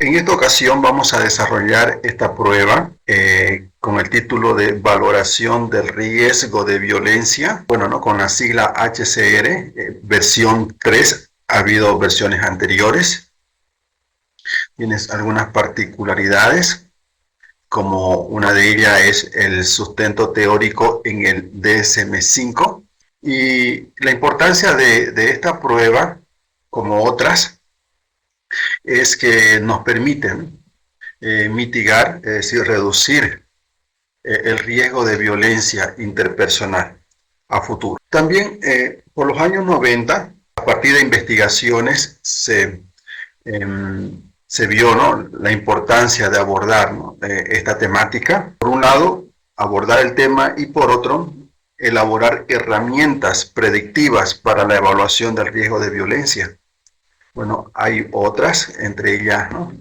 En esta ocasión vamos a desarrollar esta prueba con el título de Valoración del Riesgo de Violencia, bueno, ¿no? Con la sigla HCR, versión 3, ha habido versiones anteriores. Tienes algunas particularidades, como una de ellas es el sustento teórico en el DSM-5. Y la importancia de esta prueba, como otras, es que nos permiten mitigar, es decir, reducir el riesgo de violencia interpersonal a futuro. También por los años 90, a partir de investigaciones, se vio, ¿no?, la importancia de abordar, ¿no?, esta temática. Por un lado, abordar el tema, y por otro, elaborar herramientas predictivas para la evaluación del riesgo de violencia. Bueno, hay otras, entre ellas, ¿no?,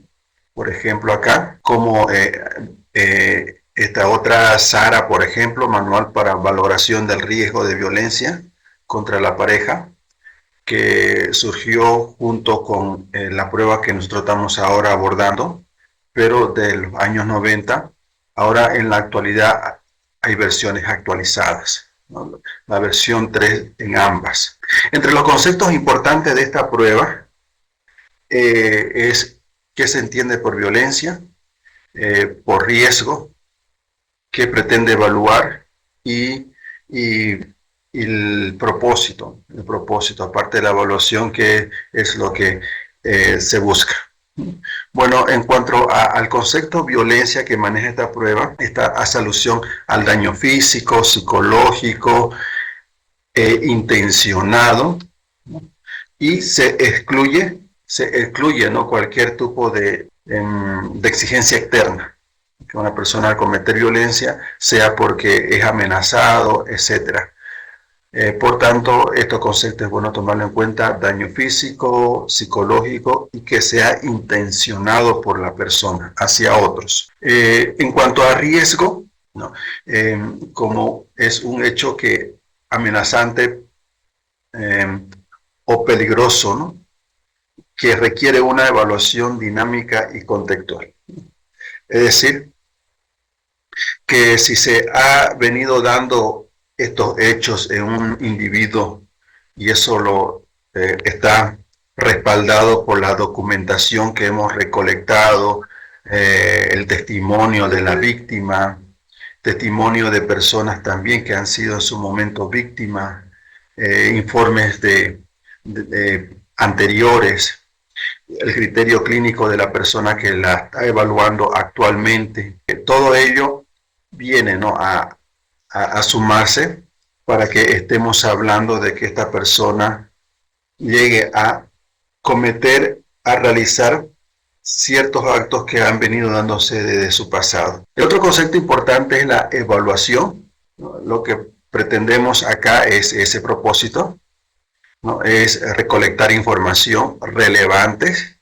por ejemplo acá, como esta otra SARA, por ejemplo, Manual para Valoración del Riesgo de Violencia contra la Pareja, que surgió junto con la prueba que nosotros estamos ahora abordando, pero de los años 90. Ahora, en la actualidad, hay versiones actualizadas, ¿no?, la versión 3 en ambas. Entre los conceptos importantes de esta prueba es qué se entiende por violencia, por riesgo, qué pretende evaluar y el propósito, aparte de la evaluación, que es lo que se busca. Bueno, en cuanto al concepto violencia que maneja esta prueba, esta hace alusión al daño físico, psicológico, intencionado, ¿no?, y se excluye, ¿no?, cualquier tipo de exigencia externa, que una persona, al cometer violencia, sea porque es amenazado, etc. Por tanto, estos conceptos es bueno tomarlo en cuenta: daño físico, psicológico, y que sea intencionado por la persona hacia otros. En cuanto a riesgo, ¿no?, como es un hecho que amenazante o peligroso, ¿no?, que requiere una evaluación dinámica y contextual. Es decir, que si se ha venido dando estos hechos en un individuo y eso está respaldado por la documentación que hemos recolectado, el testimonio de la víctima, testimonio de personas también que han sido en su momento víctimas, informes anteriores, el criterio clínico de la persona que la está evaluando actualmente, todo ello viene, ¿no?, a sumarse para que estemos hablando de que esta persona llegue a realizar ciertos actos que han venido dándose desde su pasado. El otro concepto importante es la evaluación, ¿no? Lo que pretendemos acá es ese propósito, ¿no?, es recolectar información relevantes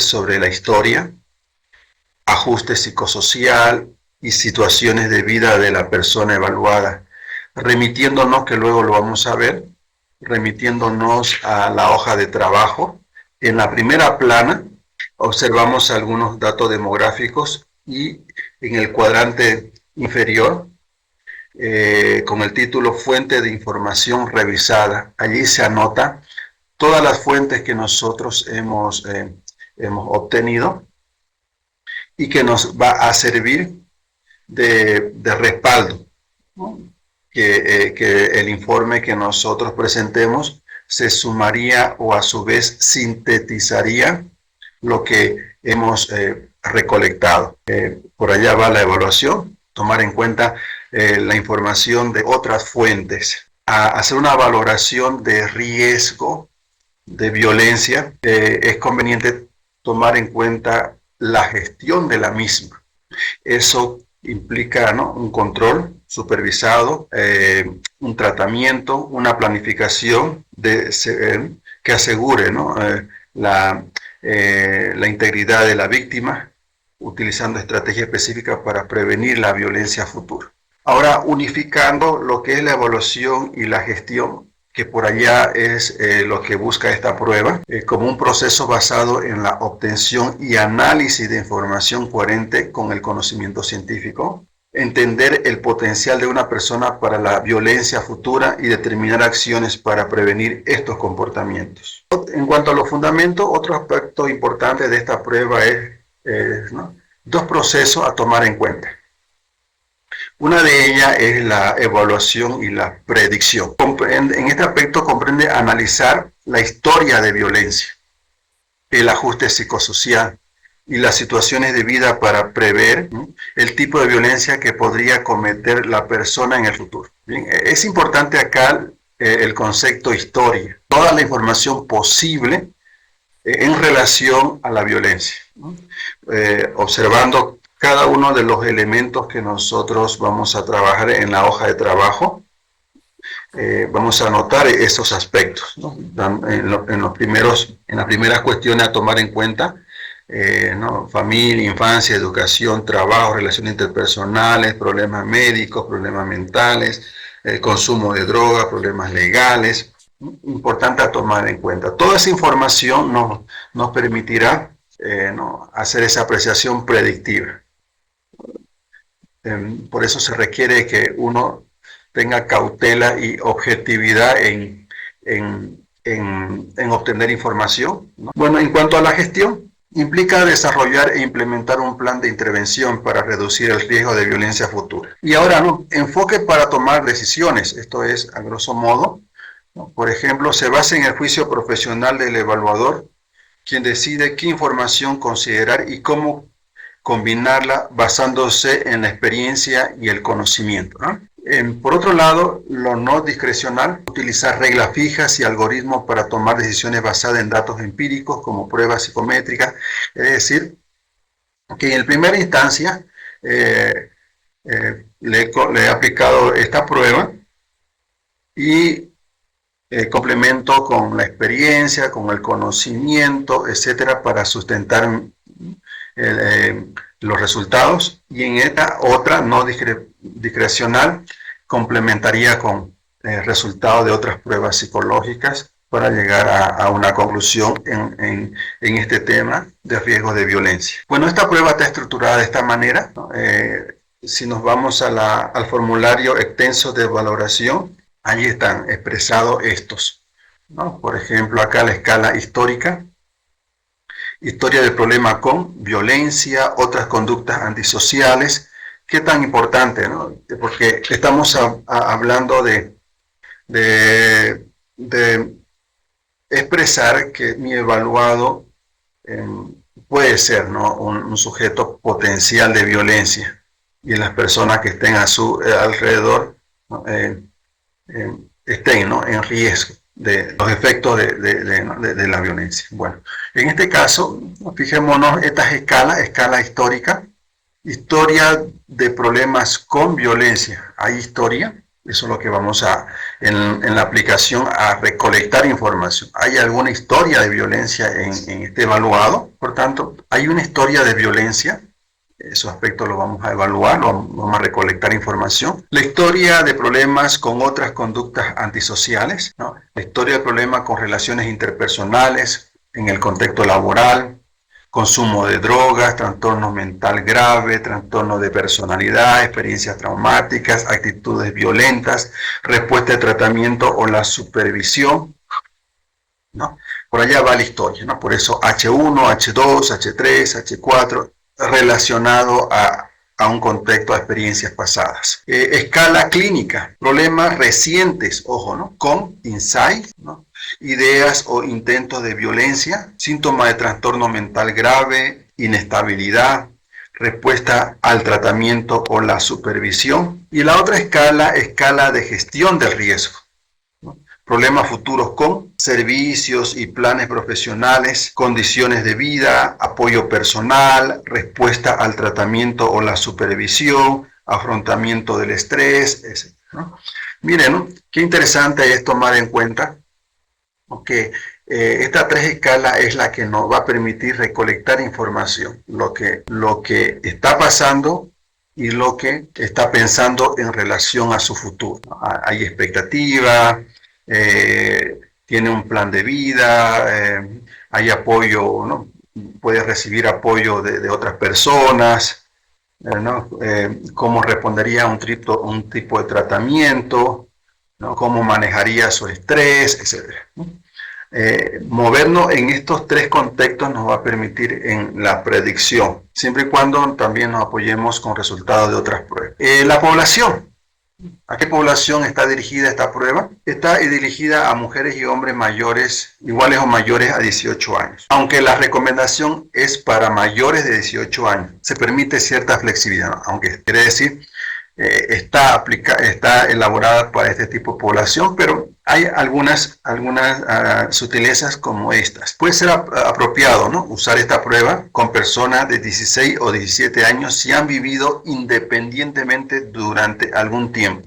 sobre la historia, ajuste psicosocial y situaciones de vida de la persona evaluada, remitiéndonos, que luego lo vamos a ver, remitiéndonos a la hoja de trabajo. En la primera plana observamos algunos datos demográficos, y en el cuadrante inferior, con el título Fuente de información revisada, allí se anota todas las fuentes que nosotros hemos obtenido y que nos va a servir de respaldo, ¿no?, que el informe que nosotros presentemos se sumaría o a su vez sintetizaría lo que hemos recolectado. Por allá va la evaluación: tomar en cuenta la información de otras fuentes, a hacer una valoración de riesgo de violencia. Es conveniente tomar en cuenta la gestión de la misma. Eso implica, ¿no?, un control supervisado, un tratamiento, una planificación que asegure, ¿no?, la integridad de la víctima, utilizando estrategias específicas para prevenir la violencia futura. Ahora, unificando lo que es la evaluación y la gestión, que por allá es lo que busca esta prueba, como un proceso basado en la obtención y análisis de información coherente con el conocimiento científico, entender el potencial de una persona para la violencia futura y determinar acciones para prevenir estos comportamientos. En cuanto a los fundamentos, otro aspecto importante de esta prueba es ¿no? Dos procesos a tomar en cuenta. Una de ellas es la evaluación y la predicción. En este aspecto comprende analizar la historia de violencia, el ajuste psicosocial y las situaciones de vida para prever el tipo de violencia que podría cometer la persona en el futuro. Bien, es importante acá el concepto historia, toda la información posible en relación a la violencia, ¿no? Observando cada uno de los elementos que nosotros vamos a trabajar en la hoja de trabajo, vamos a anotar esos aspectos, ¿no? En las primeras cuestiones a tomar en cuenta, ¿no? Familia, infancia, educación, trabajo, relaciones interpersonales, problemas médicos, problemas mentales, consumo de droga, problemas legales. Importante a tomar en cuenta. Toda esa información nos permitirá ¿no? hacer esa apreciación predictiva. Por eso se requiere que uno tenga cautela y objetividad en obtener información, ¿no? Bueno, en cuanto a la gestión, implica desarrollar e implementar un plan de intervención para reducir el riesgo de violencia futura. Y ahora, ¿no? Enfoque para tomar decisiones. Esto es, a grosso modo, ¿no? Por ejemplo, se basa en el juicio profesional del evaluador, quien decide qué información considerar y cómo combinarla basándose en la experiencia y el conocimiento, ¿no? Por otro lado, lo no discrecional, utilizar reglas fijas y algoritmos para tomar decisiones basadas en datos empíricos como pruebas psicométricas, es decir, que en primera instancia le he aplicado esta prueba y complemento con la experiencia, con el conocimiento, etcétera, para sustentar los resultados, y en esta otra no discrecional complementaría con resultados de otras pruebas psicológicas para llegar a una conclusión en este tema de riesgo de violencia. Bueno, esta prueba está estructurada de esta manera, ¿no? Si nos vamos al formulario extenso de valoración, allí están expresados estos, ¿no? Por ejemplo, acá la escala histórica, historia del problema con violencia, otras conductas antisociales. Qué tan importante, ¿no? Porque estamos hablando de expresar que mi evaluado puede ser, ¿no? un sujeto potencial de violencia, y las personas que estén a su alrededor, ¿no? Estén, ¿no? en riesgo de los efectos de la violencia. Bueno, en este caso, fijémonos estas escala histórica, historia de problemas con violencia. Hay historia, eso es lo que vamos en la aplicación a recolectar información. Hay alguna historia de violencia en este evaluado, por tanto, hay una historia de violencia. Esos aspectos los vamos a evaluar, vamos a recolectar información. La historia de problemas con otras conductas antisociales, ¿no? La historia de problemas con relaciones interpersonales en el contexto laboral, consumo de drogas, trastorno mental grave, trastorno de personalidad, experiencias traumáticas, actitudes violentas, respuesta de tratamiento o la supervisión, ¿no? Por allá va la historia, ¿no? Por eso H1, H2, H3, H4, relacionado a un contexto de experiencias pasadas. Escala clínica, problemas recientes, ojo, ¿no? Con insights, ¿no? Ideas o intentos de violencia, síntomas de trastorno mental grave, inestabilidad, respuesta al tratamiento o la supervisión. Y la otra escala de gestión del riesgo, ¿no? Problemas futuros con servicios y planes profesionales, condiciones de vida, apoyo personal, respuesta al tratamiento o la supervisión, afrontamiento del estrés, etc., ¿no? Miren, ¿no? Qué interesante es tomar en cuenta que esta tres escalas es la que nos va a permitir recolectar información, lo que está pasando y lo que está pensando en relación a su futuro. Hay expectativa, tiene un plan de vida, hay apoyo, ¿no? Puede recibir apoyo de otras personas, ¿no? Cómo respondería a un tipo de tratamiento, ¿no? Cómo manejaría su estrés, etcétera, ¿no? Movernos en estos tres contextos nos va a permitir en la predicción, siempre y cuando también nos apoyemos con resultados de otras pruebas. La población. ¿A qué población está dirigida esta prueba? Está dirigida a mujeres y hombres mayores, iguales o mayores a 18 años. Aunque la recomendación es para mayores de 18 años, se permite cierta flexibilidad, aunque quiere decir está elaborada para este tipo de población, pero hay algunas sutilezas como estas. Puede ser apropiado, ¿no?, usar esta prueba con personas de 16 o 17 años si han vivido independientemente durante algún tiempo.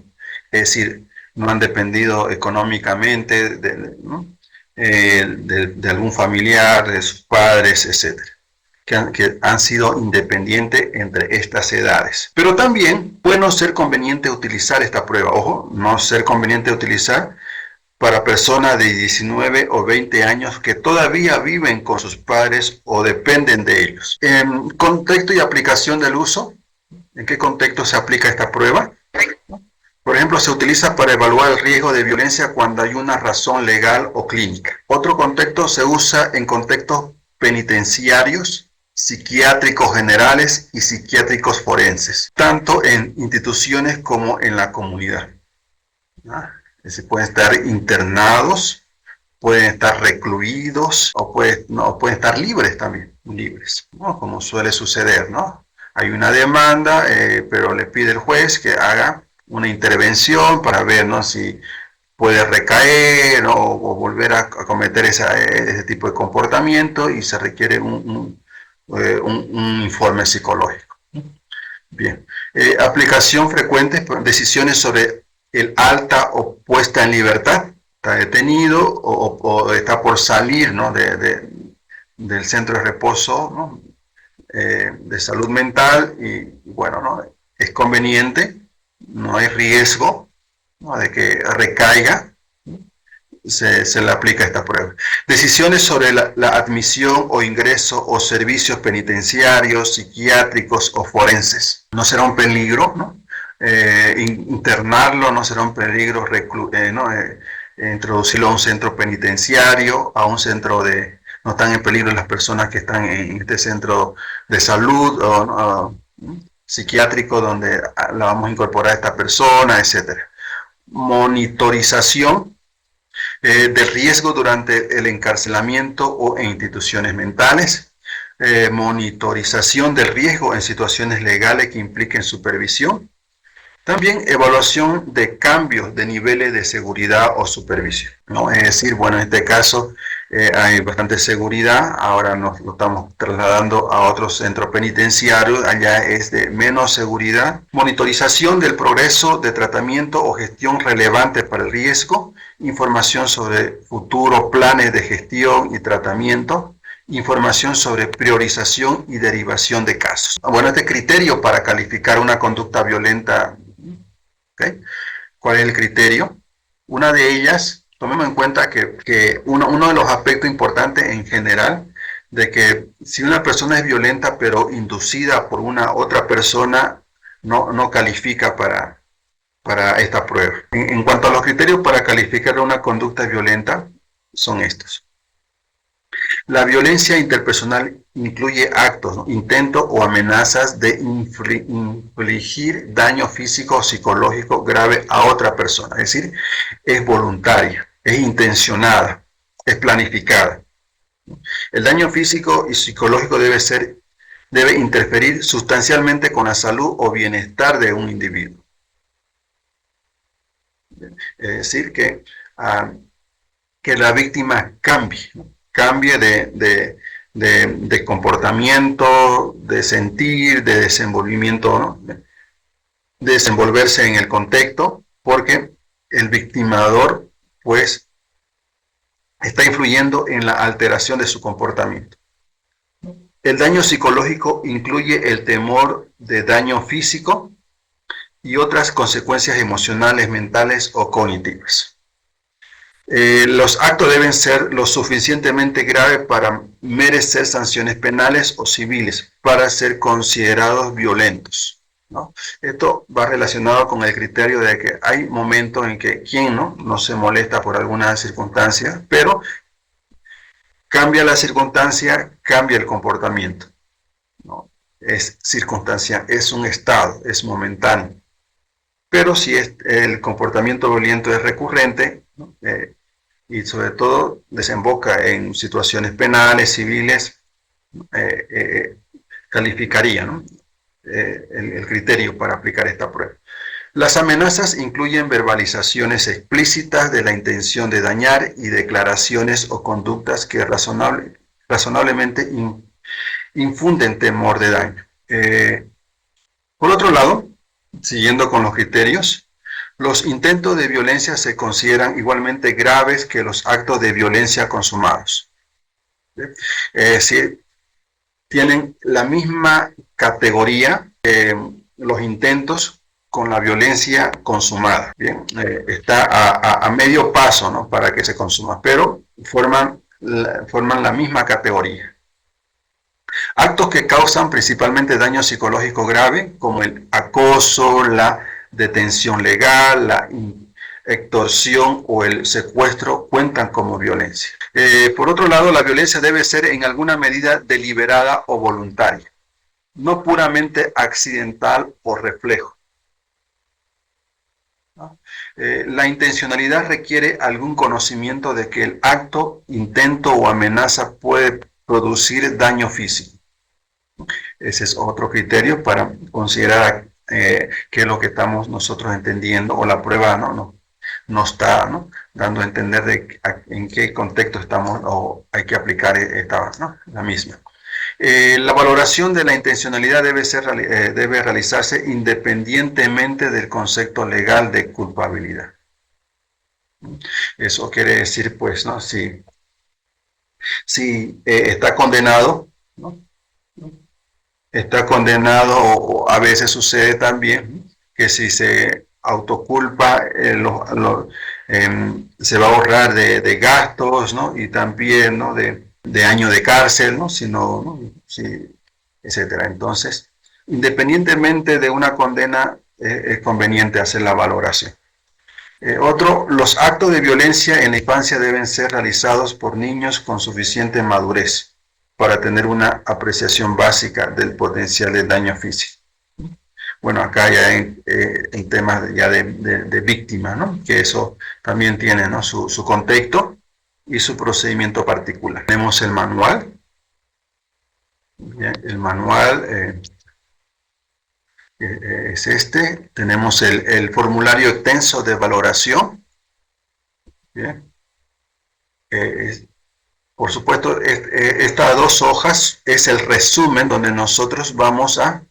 Es decir, no han dependido económicamente ¿no?, de algún familiar, de sus padres, etcétera. Que han sido independientes entre estas edades. Pero también puede no ser conveniente utilizar esta prueba. Ojo, no ser conveniente utilizar para personas de 19 o 20 años que todavía viven con sus padres o dependen de ellos. En contexto y aplicación del uso, ¿en qué contexto se aplica esta prueba? Por ejemplo, se utiliza para evaluar el riesgo de violencia cuando hay una razón legal o clínica. Otro contexto se usa en contextos penitenciarios, psiquiátricos generales y psiquiátricos forenses, tanto en instituciones como en la comunidad. Se pueden estar internados, pueden estar recluidos o pueden estar libres también, libres, ¿no?, como suele suceder, ¿no? Hay una demanda, pero le pide el juez que haga una intervención para ver, ¿no?, si puede recaer, ¿no?, o volver a cometer ese tipo de comportamiento, y se requiere un informe psicológico. Bien. Aplicación frecuente, decisiones sobre el alta o puesta en libertad. Está detenido o está por salir, ¿no?, del centro de reposo, ¿no?, de salud mental, y bueno, ¿no?, es conveniente, no hay riesgo, ¿no?, de que recaiga, se le aplica esta prueba. Decisiones sobre la admisión o ingreso o servicios penitenciarios, psiquiátricos o forenses. ¿No será un peligro, ¿no?, internarlo? ¿No será un peligro introducirlo a un centro penitenciario, a un centro de... ¿No están en peligro las personas que están en este centro de salud o psiquiátrico donde la vamos a incorporar a esta persona, etcétera? Monitorización de riesgo durante el encarcelamiento o en instituciones mentales, monitorización del riesgo en situaciones legales que impliquen supervisión, también evaluación de cambios de niveles de seguridad o supervisión, ¿no? Es decir, bueno, en este caso hay bastante seguridad, ahora nos lo estamos trasladando a otro centro penitenciario, allá es de menos seguridad. Monitorización del progreso de tratamiento o gestión relevante para el riesgo, información sobre futuros planes de gestión y tratamiento, información sobre priorización y derivación de casos. Bueno, este criterio para calificar una conducta violenta, ¿okay? ¿Cuál es el criterio? Una de ellas, tomemos en cuenta que uno de los aspectos importantes en general, de que si una persona es violenta pero inducida por una otra persona, no califica para esta prueba. En cuanto a los criterios para calificar una conducta violenta, son estos. La violencia interpersonal incluye actos, ¿no?, intentos o amenazas de infligir daño físico o psicológico grave a otra persona. Es decir, es voluntaria, es intencionada, es planificada. El daño físico y psicológico debe interferir sustancialmente con la salud o bienestar de un individuo. Es decir, que la víctima cambie, ¿no?, cambie de comportamiento, de sentir, de desenvolvimiento, ¿no?, de desenvolverse en el contexto, porque el victimador, pues, está influyendo en la alteración de su comportamiento. El daño psicológico incluye el temor de daño físico y otras consecuencias emocionales, mentales o cognitivas. Los actos deben ser lo suficientemente graves para merecer sanciones penales o civiles, para ser considerados violentos, ¿no? Esto va relacionado con el criterio de que hay momentos en que quien no se molesta por alguna circunstancia, pero cambia la circunstancia, cambia el comportamiento, ¿no? Es circunstancia, es un estado, es momentáneo. Pero si el comportamiento violento es recurrente, ¿no? Y sobre todo desemboca en situaciones penales, civiles, eh, eh, calificaría, ¿no? El criterio para aplicar esta prueba. Las amenazas incluyen verbalizaciones explícitas de la intención de dañar y declaraciones o conductas que razonablemente infunden temor de daño. Por otro lado, siguiendo con los criterios, los intentos de violencia se consideran igualmente graves que los actos de violencia consumados. Sí, tienen la misma categoría los intentos con la violencia consumada. Bien, está a medio paso, ¿no?, para que se consuma, pero forman la misma categoría. Actos que causan principalmente daño psicológico grave, como el acoso, la detención legal, la extorsión o el secuestro, cuentan como violencia. Por otro lado, la violencia debe ser en alguna medida deliberada o voluntaria, no puramente accidental o reflejo. ¿No? La intencionalidad requiere algún conocimiento de que el acto, intento o amenaza puede producir daño físico. Ese es otro criterio para considerar qué es lo que estamos nosotros entendiendo, o la prueba no está, ¿no?, dando a entender en qué contexto estamos o hay que aplicar la misma. La valoración de la intencionalidad debe realizarse independientemente del concepto legal de culpabilidad. Eso quiere decir, pues, ¿no?, si está condenado, ¿no?, está condenado, o a veces sucede también que si se autoculpa, se va a ahorrar de gastos, ¿no?, y también, ¿no?, de año de cárcel, ¿no?, ¿no?, etcétera. Entonces, independientemente de una condena, es conveniente hacer la valoración. Los actos de violencia en la infancia deben ser realizados por niños con suficiente madurez para tener una apreciación básica del potencial de daño físico. Bueno, acá ya en temas ya de víctima, ¿no?, que eso también tiene, ¿no?, su contexto y su procedimiento particular. Tenemos el manual. Bien, el manual es este. Tenemos el formulario extenso de valoración. Bien. Por supuesto, estas 2 hojas es el resumen donde nosotros vamos a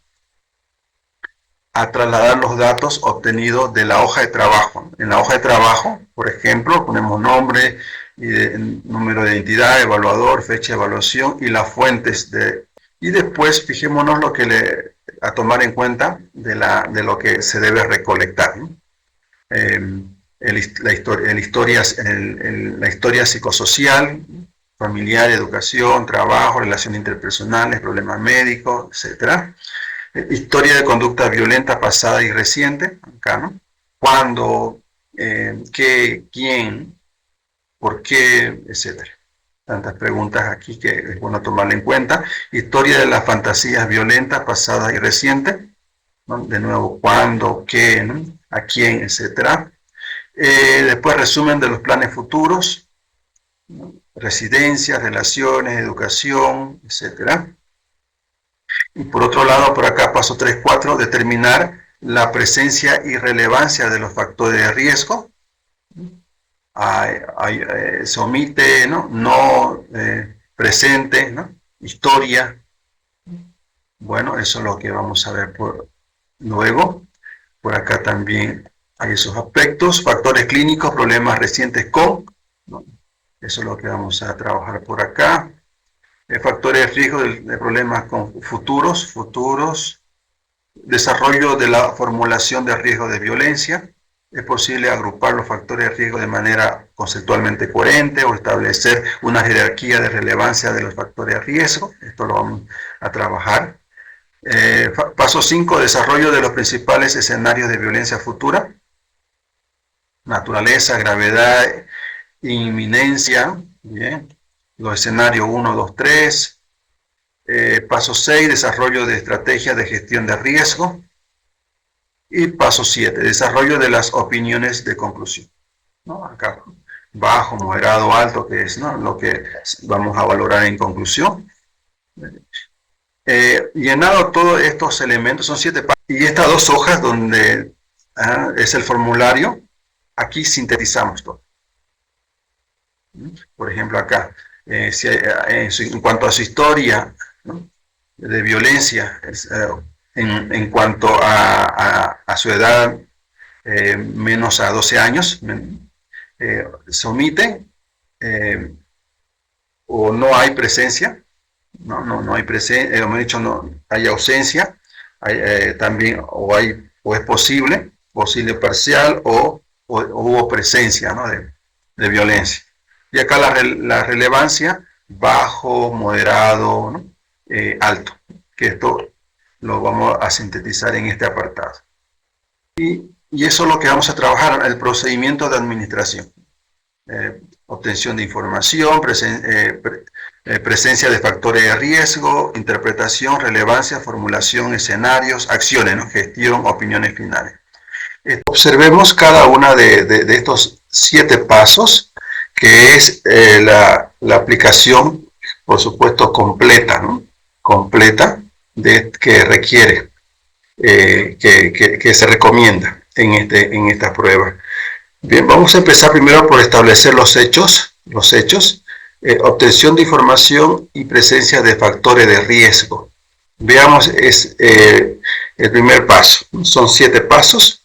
trasladar los datos obtenidos de la hoja de trabajo. En la hoja de trabajo, por ejemplo, ponemos nombre, número de identidad, evaluador, fecha de evaluación y las fuentes y después fijémonos a tomar en cuenta de lo que se debe recolectar, ¿no? La historia psicosocial, familiar, educación, trabajo, relaciones interpersonales, problemas médicos, etc. Historia de conducta violenta pasada y reciente, acá, ¿no? ¿Cuándo? ¿Qué? ¿Quién? ¿Por qué? Etcétera. Tantas preguntas aquí que es bueno tomarla en cuenta. Historia de las fantasías violentas pasadas y recientes, ¿no? De nuevo, ¿cuándo? ¿Qué? ¿No? ¿A quién? Etcétera. Después, resumen de los planes futuros, ¿no? Residencias, relaciones, educación, etcétera. Y por otro lado, por acá, paso 3.4, determinar la presencia y relevancia de los factores de riesgo. Se omite, no presente, ¿no? Historia. Bueno, eso es lo que vamos a ver luego. Por acá también hay esos aspectos. Factores clínicos, problemas recientes ¿no? Eso es lo que vamos a trabajar por acá. Factores de riesgo de problemas con futuros. Desarrollo de la formulación de riesgo de violencia. Es posible agrupar los factores de riesgo de manera conceptualmente coherente o establecer una jerarquía de relevancia de los factores de riesgo. Esto lo vamos a trabajar. Paso 5, desarrollo de los principales escenarios de violencia futura. Naturaleza, gravedad, inminencia. Bien. Los escenarios 1, 2, 3. Paso 6, desarrollo de estrategias de gestión de riesgo. Y paso 7, desarrollo de las opiniones de conclusión, ¿no? Acá, bajo, moderado, alto, que es, ¿no?, lo que vamos a valorar en conclusión. Llenado todos estos elementos, son 7 páginas, y estas 2 hojas donde es el formulario, aquí sintetizamos todo. Por ejemplo, acá, en cuanto a su historia, ¿no?, de violencia, en cuanto a su edad menos a 12 años, se omite o no hay presencia, no hay presencia, hemos dicho no hay ausencia, también o es posible parcial o hubo presencia, ¿no?, de violencia. Y acá la relevancia, bajo, moderado, ¿no?, alto, que esto lo vamos a sintetizar en este apartado. Y eso es lo que vamos a trabajar, el procedimiento de administración. Obtención de información, presencia de factores de riesgo, interpretación, relevancia, formulación, escenarios, acciones, ¿no?, gestión, opiniones finales. Observemos cada una de estos 7 pasos, que es la aplicación, por supuesto, completa, ¿no?, completa, que requiere, que se recomienda en esta prueba. Bien, vamos a empezar primero por establecer los hechos, obtención de información y presencia de factores de riesgo. Veamos, es el primer paso. Son 7 pasos.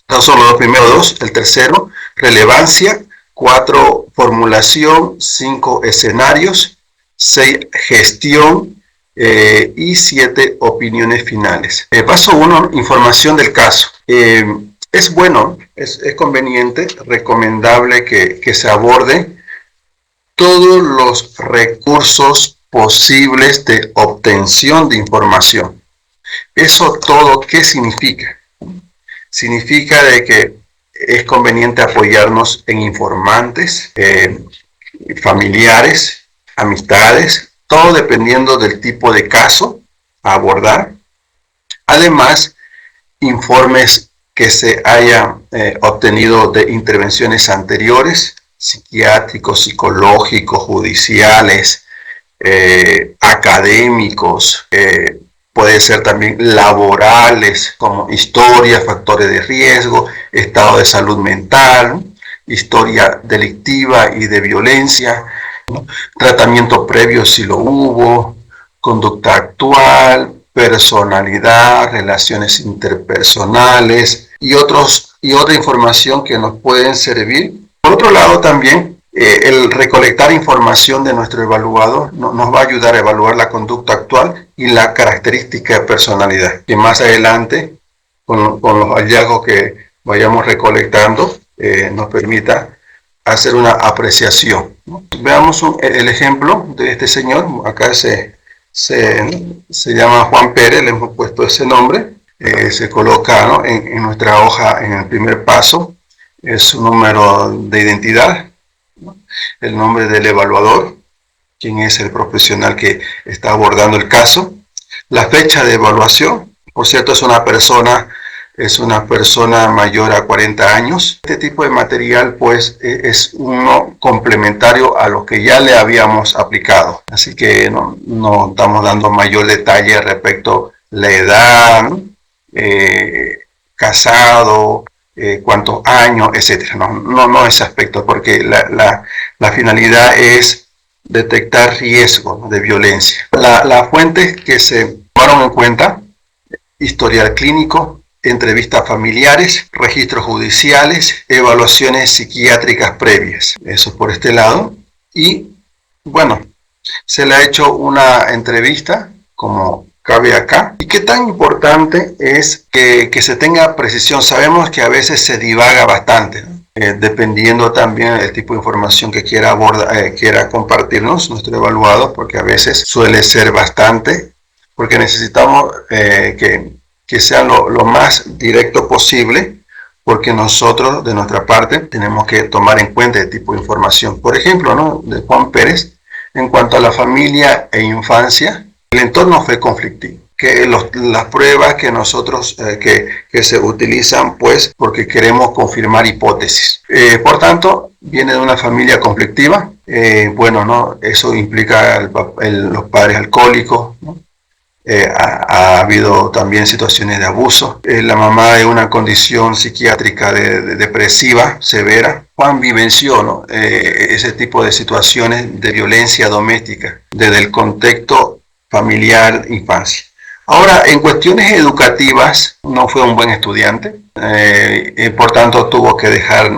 Estos son los primeros 2. El tercero, relevancia. 4, formulación. 5, escenarios. 6, gestión. Y 7, opiniones finales. Paso 1, información del caso. Es bueno, es conveniente, recomendable que se aborde todos los recursos posibles de obtención de información. Eso todo, ¿qué significa? Significa de que es conveniente apoyarnos en informantes, familiares, amistades, todo dependiendo del tipo de caso a abordar. Además, informes que se hayan obtenido de intervenciones anteriores, psiquiátricos, psicológicos, judiciales, académicos, puede ser también laborales, como historia, factores de riesgo, estado de salud mental, historia delictiva y de violencia, ¿no?, tratamiento previo si lo hubo, conducta actual, personalidad, relaciones interpersonales y otra información que nos pueden servir. Por otro lado, también el recolectar información de nuestro evaluador nos va a ayudar a evaluar la conducta actual y la característica de personalidad, que más adelante, con los hallazgos que vayamos recolectando, nos permita hacer una apreciación, ¿no? Veamos el ejemplo de este señor. Acá se llama Juan Pérez, le hemos puesto ese nombre. Se coloca, ¿no?, en nuestra hoja, en el primer paso, es su número de identidad, ¿no?, el nombre del evaluador, quién es el profesional que está abordando el caso, la fecha de evaluación. Por cierto, es una persona mayor a 40 años. Este tipo de material, pues, es uno complementario a lo que ya le habíamos aplicado. Así que no estamos dando mayor detalle respecto a la edad, ¿no?, casado, cuántos años, etc. No ese aspecto, porque la finalidad es detectar riesgo de violencia. Las fuentes que se tomaron en cuenta: historial clínico, entrevistas familiares, registros judiciales, evaluaciones psiquiátricas previas. Eso por este lado. Y bueno, se le ha hecho una entrevista, como cabe acá. ¿Y qué tan importante es que se tenga precisión? Sabemos que a veces se divaga bastante, ¿no?, dependiendo también del tipo de información que quiera compartirnos nuestro evaluado, porque a veces suele ser bastante, porque necesitamos que sea lo más directo posible, porque nosotros, de nuestra parte, tenemos que tomar en cuenta el tipo de información. Por ejemplo, ¿no?, de Juan Pérez, en cuanto a la familia e infancia, el entorno fue conflictivo. Que las pruebas que nosotros que se utilizan, pues, porque queremos confirmar hipótesis. Por tanto, viene de una familia conflictiva. Bueno, ¿no?, eso implica los padres alcohólicos, ¿no? Ha habido también situaciones de abuso. La mamá de una condición psiquiátrica depresiva severa. Juan vivenció, ¿no?, ese tipo de situaciones de violencia doméstica desde el contexto familiar, infancia. Ahora, en cuestiones educativas, no fue un buen estudiante, por tanto tuvo que dejar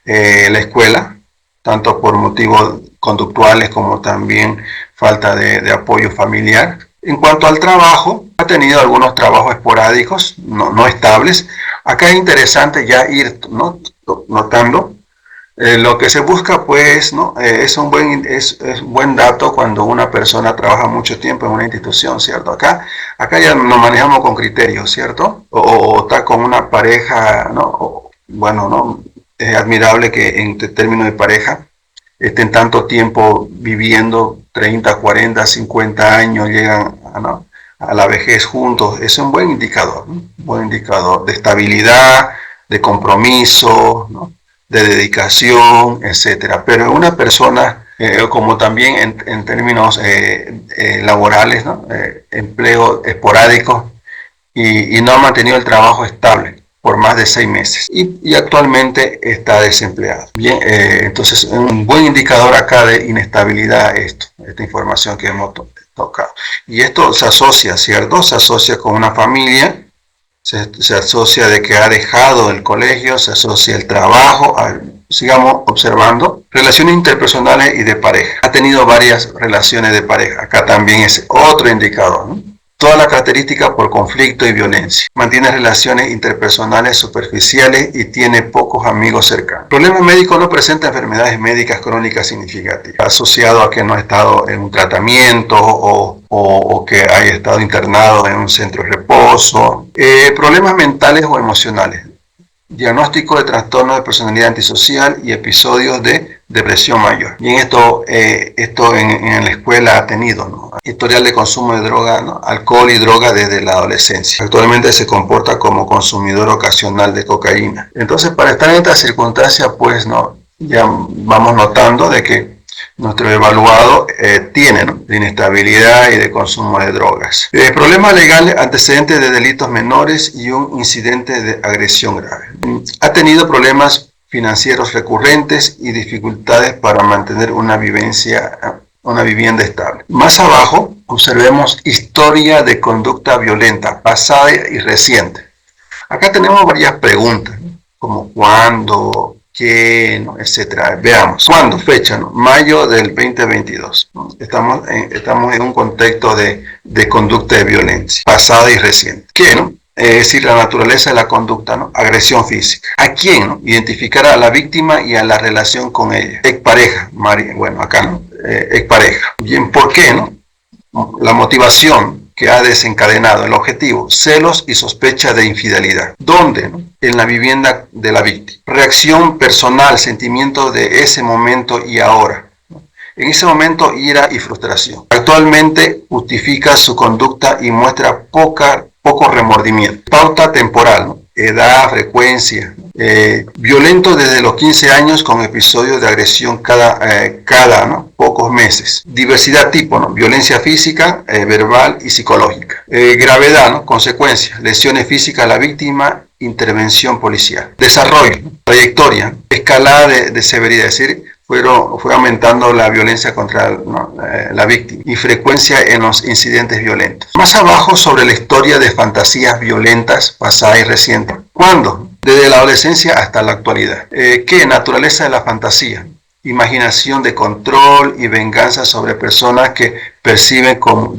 la escuela, tanto por motivos conductuales como también falta de apoyo familiar. En cuanto al trabajo, ha tenido algunos trabajos esporádicos, no estables. Acá es interesante ya ir, ¿no?, notando lo que se busca, pues, ¿no? Es un buen dato cuando una persona trabaja mucho tiempo en una institución, ¿cierto? Acá ya nos manejamos con criterios, ¿cierto? O está con una pareja, ¿no? Bueno, ¿no?, es admirable que en términos de pareja estén tanto tiempo viviendo, 30, 40, 50 años, llegan a la vejez juntos. Es un buen indicador, ¿no?, un buen indicador de estabilidad, de compromiso, ¿no?, de dedicación, etcétera. Pero una persona, como también en términos laborales, ¿no?, empleo esporádico, y no ha mantenido el trabajo estable por más de 6 meses y actualmente está desempleado. Bien, entonces un buen indicador acá de inestabilidad esta información que hemos tocado. Y esto se asocia, ¿cierto? Se asocia con una familia, se asocia de que ha dejado el colegio, se asocia el trabajo. Sigamos observando relaciones interpersonales y de pareja. Ha tenido varias relaciones de pareja. Acá también es otro indicador, ¿no? Toda la característica por conflicto y violencia. Mantiene relaciones interpersonales superficiales y tiene pocos amigos cercanos. Problemas médicos: no presenta enfermedades médicas crónicas significativas, asociado a que no ha estado en un tratamiento o que haya estado internado en un centro de reposo. Problemas mentales o emocionales. Diagnóstico de trastorno de personalidad antisocial y episodios de depresión mayor. Bien, esto en la escuela ha tenido, ¿no?, historial de consumo de droga, ¿no?, alcohol y droga desde la adolescencia. Actualmente se comporta como consumidor ocasional de cocaína. Entonces, para estar en esta circunstancia, pues, ¿no?, ya vamos notando de que nuestro evaluado tiene, ¿no?, de inestabilidad y de consumo de drogas. Problemas legales: antecedentes de delitos menores y un incidente de agresión grave. Ha tenido problemas financieros recurrentes y dificultades para mantener una vivienda estable. Más abajo observemos historia de conducta violenta pasada y reciente. Acá tenemos varias preguntas, ¿no?, como cuándo, qué, ¿no?, etcétera. Veamos. ¿Cuándo? Fecha, ¿no?, mayo del 2022. ¿no? Estamos en un contexto de conducta de violencia pasada y reciente. ¿Qué, no? Es decir, la naturaleza de la conducta, ¿no?, agresión física. ¿A quién, no? Identificar a la víctima y a la relación con ella. Expareja, bueno, acá, ¿no?, expareja. Bien, ¿por qué, no? La motivación que ha desencadenado el objetivo: celos y sospecha de infidelidad. ¿Dónde? ¿no? En la vivienda de la víctima. Reacción personal: sentimiento de ese momento y ahora. ¿no? En ese momento, ira y frustración. Actualmente justifica su conducta y muestra poco remordimiento. Pauta temporal, ¿no?, edad, frecuencia. Violento desde los 15 años con episodios de agresión cada ¿no?, pocos meses. Diversidad tipo, ¿no?, violencia física, verbal y psicológica. Gravedad, ¿no?, consecuencias: lesiones físicas a la víctima, intervención policial. Desarrollo, ¿no?, trayectoria, escalada de severidad, es decir, fue aumentando la violencia contra, ¿no?, la víctima y frecuencia en los incidentes violentos. Más abajo, sobre la historia de fantasías violentas pasadas y recientes. ¿Cuándo? Desde la adolescencia hasta la actualidad. ¿Qué? Naturaleza de la fantasía: imaginación de control y venganza sobre personas que perciben como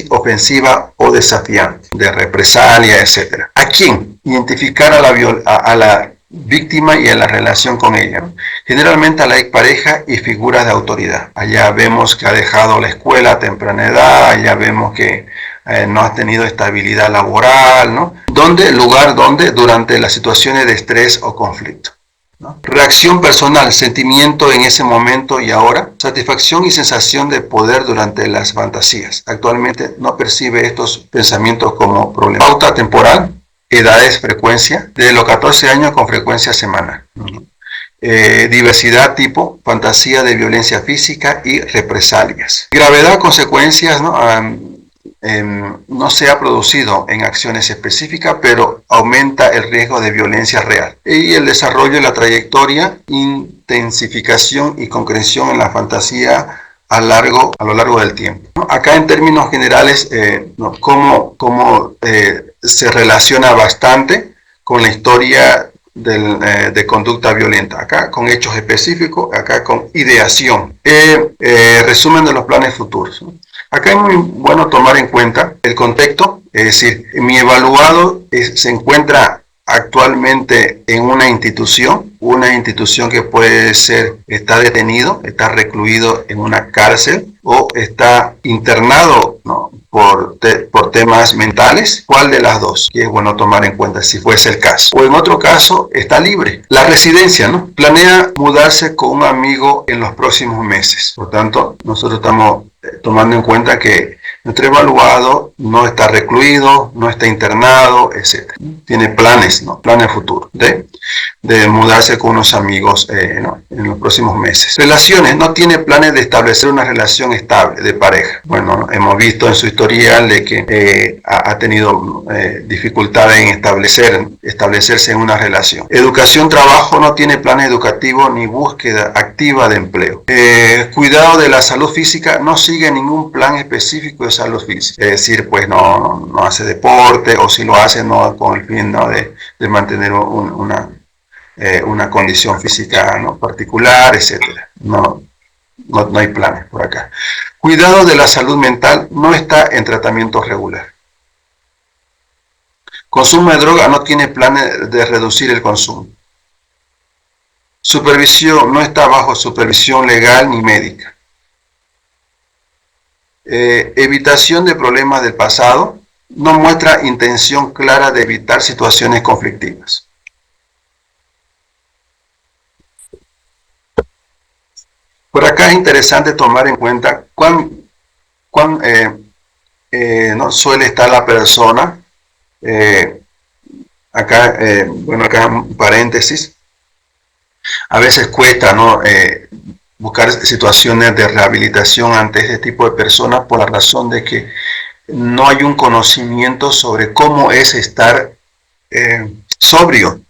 ofensiva o desafiante, de represalia, etc. ¿A quién? Identificar a la víctima y a la relación con ella, ¿no? Generalmente a la expareja y figuras de autoridad. Allá vemos que ha dejado la escuela a temprana edad, allá vemos que no ha tenido estabilidad laboral, ¿no? Lugar donde durante las situaciones de estrés o conflicto, ¿no? Reacción personal, sentimiento en ese momento y ahora, satisfacción y sensación de poder durante las fantasías. Actualmente no percibe estos pensamientos como problemas. Pauta temporal, edades, frecuencia, desde los 14 años con frecuencia semanal. Diversidad tipo, fantasía de violencia física y represalias. Gravedad, consecuencias, ¿no? No se ha producido en acciones específicas, pero aumenta el riesgo de violencia real. Y el desarrollo de la trayectoria, intensificación y concreción en la fantasía a lo largo del tiempo. Acá en términos generales, cómo se relaciona bastante con la historia de conducta violenta, acá con hechos específicos, acá con ideación. Resumen de los planes futuros, ¿no? Acá es muy bueno tomar en cuenta el contexto, es decir, mi evaluado se encuentra actualmente en una institución que puede ser, está detenido, está recluido en una cárcel o está internado, ¿no? por temas mentales. ¿Cuál de las dos? Que es bueno tomar en cuenta si fuese el caso. O en otro caso, está libre. La residencia, ¿no? Planea mudarse con un amigo en los próximos meses. Por tanto, nosotros estamos tomando en cuenta que nuestro evaluado no está recluido, no está internado, etc. Tiene planes, ¿no? Planes futuros de mudarse con unos amigos, ¿no? En los próximos meses. Relaciones, no tiene planes de establecer una relación estable de pareja. Bueno, hemos visto en su historial de que ha tenido dificultades en establecerse en una relación. Educación, trabajo, no tiene planes educativos ni búsqueda activa de empleo. Cuidado de la salud física, no sigue ningún plan específico de salud física. Es decir, pues no hace deporte, o si lo hace, no con el fin, ¿no? de mantener una condición física, ¿no? particular, etc. No hay planes por acá. Cuidado de la salud mental, no está en tratamiento regular. Consumo de droga, no tiene planes de reducir el consumo. Supervisión, no está bajo supervisión legal ni médica. Evitación de problemas del pasado, no muestra intención clara de evitar situaciones conflictivas. Por acá es interesante tomar en cuenta cuán no suele estar la persona. Acá en paréntesis, a veces cuesta, ¿no? Buscar situaciones de rehabilitación ante este tipo de personas por la razón de que no hay un conocimiento sobre cómo es estar sobrio,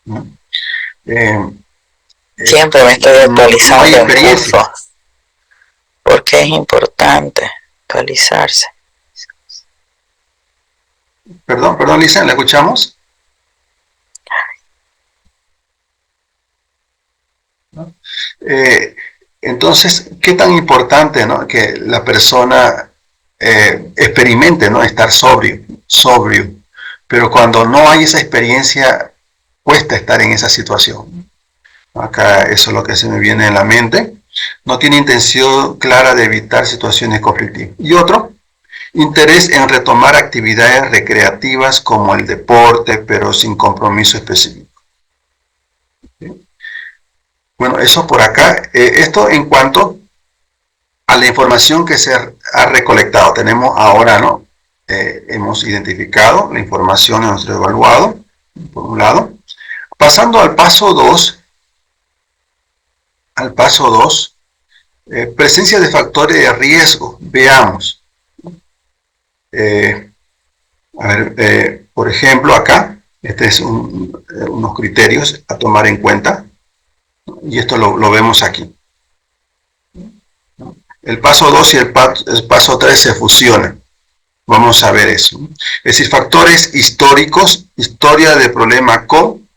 ¿no? Siempre me estoy actualizando en cursos, porque es importante actualizarse. Perdón, Lisa, ¿la escuchamos? ¿No? Entonces, ¿qué tan importante, ¿no? que la persona experimente, ¿no? estar sobrio? Pero cuando no hay esa experiencia, cuesta estar en esa situación. Acá eso es lo que se me viene en la mente. No tiene intención clara de evitar situaciones conflictivas. Y otro, interés en retomar actividades recreativas como el deporte, pero sin compromiso específico. Bueno, eso por acá. Esto en cuanto a la información que se ha recolectado. Tenemos ahora, ¿no? Hemos identificado la información en nuestro evaluado, por un lado. Pasando al paso 2. Presencia de factores de riesgo. Veamos. Por ejemplo, acá, este es unos criterios a tomar en cuenta, y esto lo vemos aquí. El paso 2 y el paso 3 se fusionan. Vamos a ver eso. Es decir, factores históricos, historia de problema con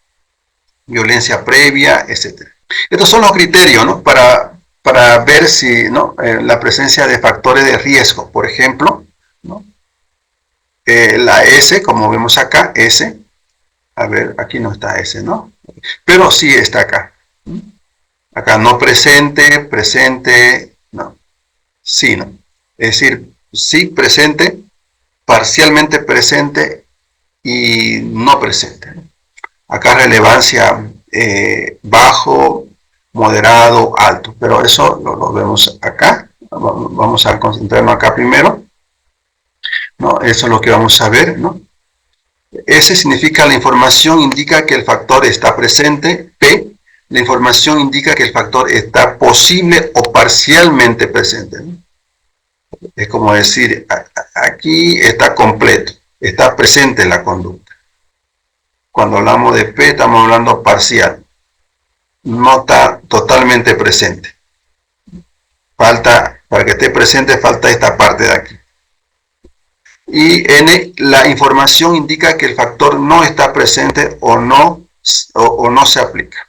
violencia previa, etc. Estos son los criterios, ¿no? para ver si, ¿no? La presencia de factores de riesgo, por ejemplo, ¿no? La S, como vemos acá, S, A ver, aquí no está ese, ¿no? Pero sí está acá. Acá no presente, presente, no. Sí, no. Es decir, sí presente, parcialmente presente y no presente. Acá relevancia bajo, moderado, alto. Pero eso lo vemos acá. Vamos a concentrarnos acá primero. ¿No? Eso es lo que vamos a ver, ¿no? S significa la información indica que el factor está presente. P, la información indica que el factor está posible o parcialmente presente, ¿no? Es como decir, aquí está completo, está presente la conducta. Cuando hablamos de P estamos hablando parcial, no está totalmente presente. Falta, para que esté presente falta esta parte de aquí. Y N, la información indica que el factor no está presente o no se aplica.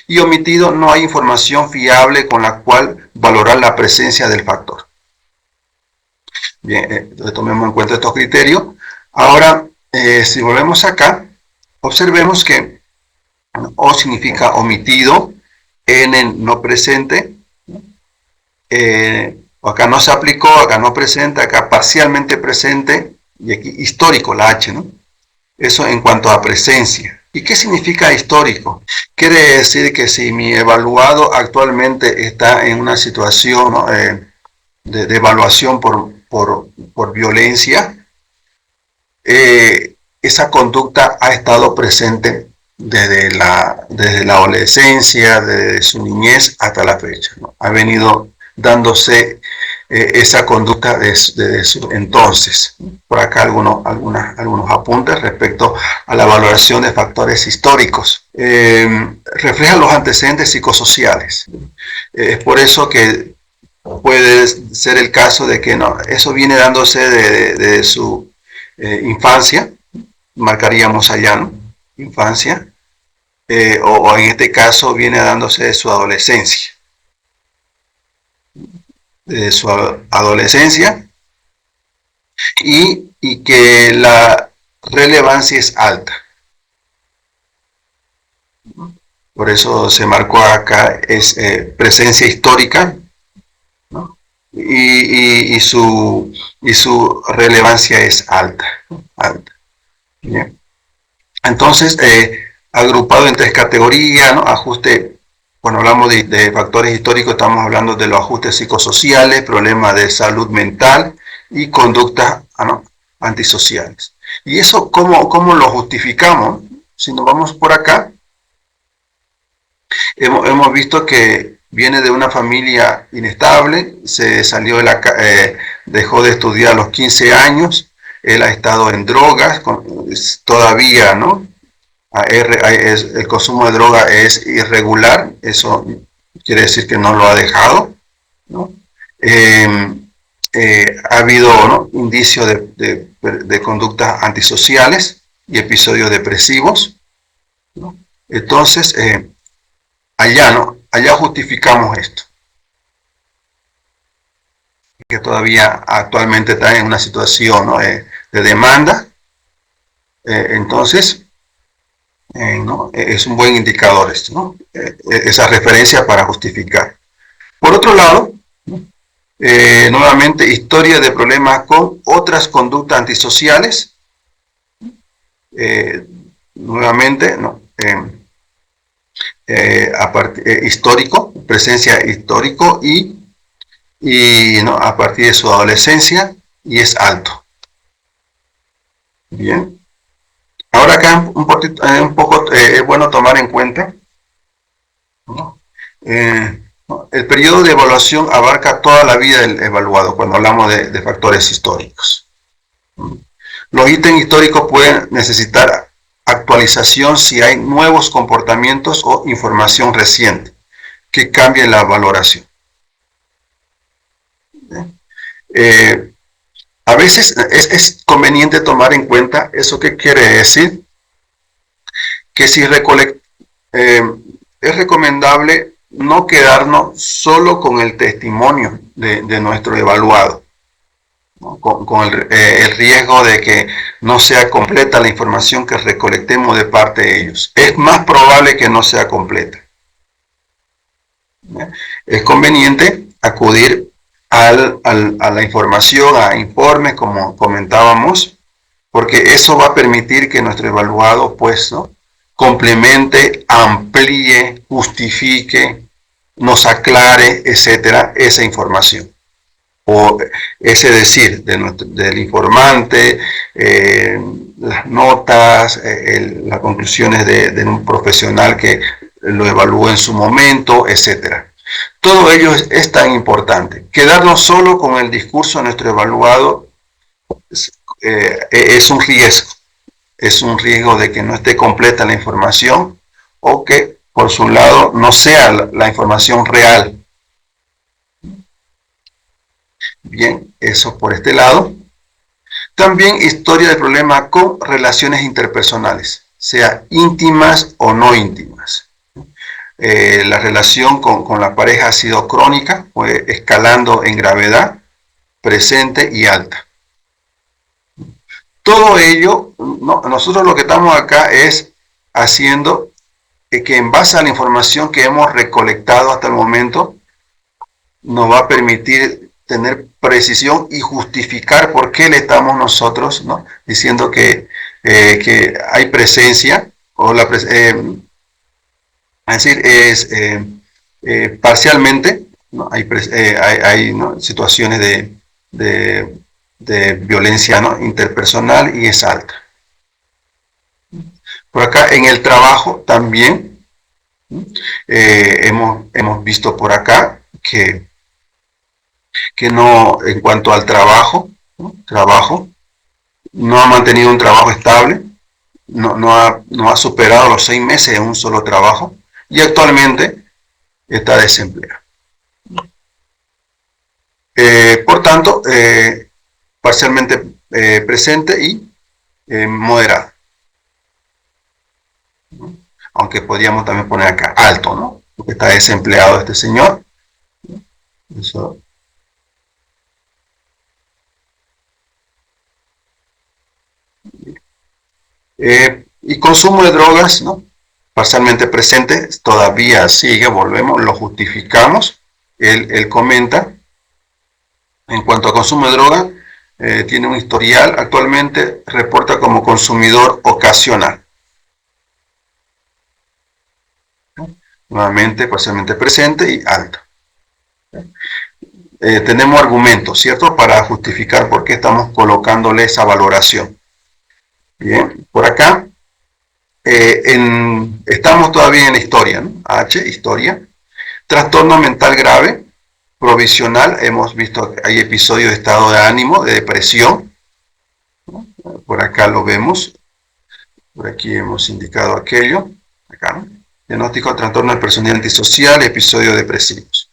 Y omitido, no hay información fiable con la cual valorar la presencia del factor. Bien, entonces tomemos en cuenta estos criterios. Ahora, si volvemos acá, observemos que O significa omitido, N no presente, acá no se aplicó, acá no presente, acá parcialmente presente, y aquí histórico, la H, ¿no? Eso en cuanto a presencia. ¿Y qué significa histórico? Quiere decir que si mi evaluado actualmente está en una situación, ¿no? de evaluación por violencia, esa conducta ha estado presente desde la adolescencia, desde su niñez hasta la fecha, ¿no? Ha venido dándose esa conducta desde su entonces. Por acá algunos apuntes respecto a la valoración de factores históricos. Refleja los antecedentes psicosociales. Es por eso que puede ser el caso de que no, eso viene dándose de su infancia, marcaríamos allá, ¿no? Infancia, o en este caso viene dándose de su adolescencia. De su adolescencia y que la relevancia es alta. Por eso se marcó acá, es presencia histórica, ¿no? y su relevancia es alta. Alta. Bien. Entonces, agrupado en tres categorías, ¿no? Ajuste. Cuando hablamos de factores históricos, estamos hablando de los ajustes psicosociales, problemas de salud mental y conductas antisociales. ¿Y eso cómo lo justificamos? Si nos vamos por acá, hemos visto que viene de una familia inestable, se salió dejó de estudiar a los 15 años, él ha estado en drogas, todavía, ¿no? El consumo de droga es irregular, eso quiere decir que no lo ha dejado, ¿no? Ha habido, ¿no? indicios de conductas antisociales y episodios depresivos, ¿no? Entonces, allá justificamos esto, que todavía actualmente está en una situación, ¿no? de demanda, entonces ¿no? Es un buen indicador esto, ¿no? Esa referencia para justificar. Por otro lado, ¿no? Nuevamente, historia de problemas con otras conductas antisociales. Nuevamente, ¿no? Histórico, presencia histórico y ¿no? a partir de su adolescencia, y es alto. Bien. Ahora acá un poco es bueno tomar en cuenta, ¿no? El periodo de evaluación abarca toda la vida del evaluado cuando hablamos de factores históricos. Los ítems históricos pueden necesitar actualización si hay nuevos comportamientos o información reciente que cambie la valoración. A veces es conveniente tomar en cuenta eso. ¿Qué quiere decir? Que si es recomendable no quedarnos solo con el testimonio de nuestro evaluado, ¿no? Con el riesgo de que no sea completa la información que recolectemos de parte de ellos. Es más probable que no sea completa. Es conveniente acudir a la información, a informes, como comentábamos, porque eso va a permitir que nuestro evaluado, pues, ¿no?, complemente, amplíe, justifique, nos aclare, etcétera, esa información. O ese decir del informante, las notas, las conclusiones de un profesional que lo evaluó en su momento, etcétera. Todo ello es tan importante. Quedarnos solo con el discurso de nuestro evaluado es un riesgo. Es un riesgo de que no esté completa la información o que, por su lado, no sea la información real. Bien, eso por este lado. También historia del problema con relaciones interpersonales, sea íntimas o no íntimas. La relación con la pareja ha sido crónica, fue escalando en gravedad, presente y alta. Todo ello, no, nosotros lo que estamos acá es haciendo que en base a la información que hemos recolectado hasta el momento, nos va a permitir tener precisión y justificar por qué le estamos nosotros, ¿no?, diciendo que hay presencia, o la es decir, es parcialmente, ¿no?, hay ¿no?, situaciones de violencia, ¿no?, interpersonal, y es alta. Por acá en el trabajo también hemos visto por acá que no, en cuanto al trabajo, no ha mantenido un trabajo estable, no ha superado los 6 meses en un solo trabajo, y actualmente está desempleado. Por tanto, parcialmente presente y moderado. Aunque podríamos también poner acá alto, ¿no?, porque está desempleado este señor. Eso. Y consumo de drogas, ¿no?, parcialmente presente, todavía sigue, volvemos, lo justificamos. Él comenta, en cuanto a consumo de droga, tiene un historial, actualmente reporta como consumidor ocasional. Nuevamente, parcialmente presente y alto. Tenemos argumentos, ¿cierto?, para justificar por qué estamos colocándole esa valoración. Bien, por acá estamos todavía en la historia, ¿no? H, historia. Trastorno mental grave, provisional, hemos visto que hay episodios de estado de ánimo, de depresión, ¿no? Por acá lo vemos, por aquí hemos indicado aquello, acá, ¿no? Diagnóstico de trastorno de personalidad antisocial, episodios depresivos.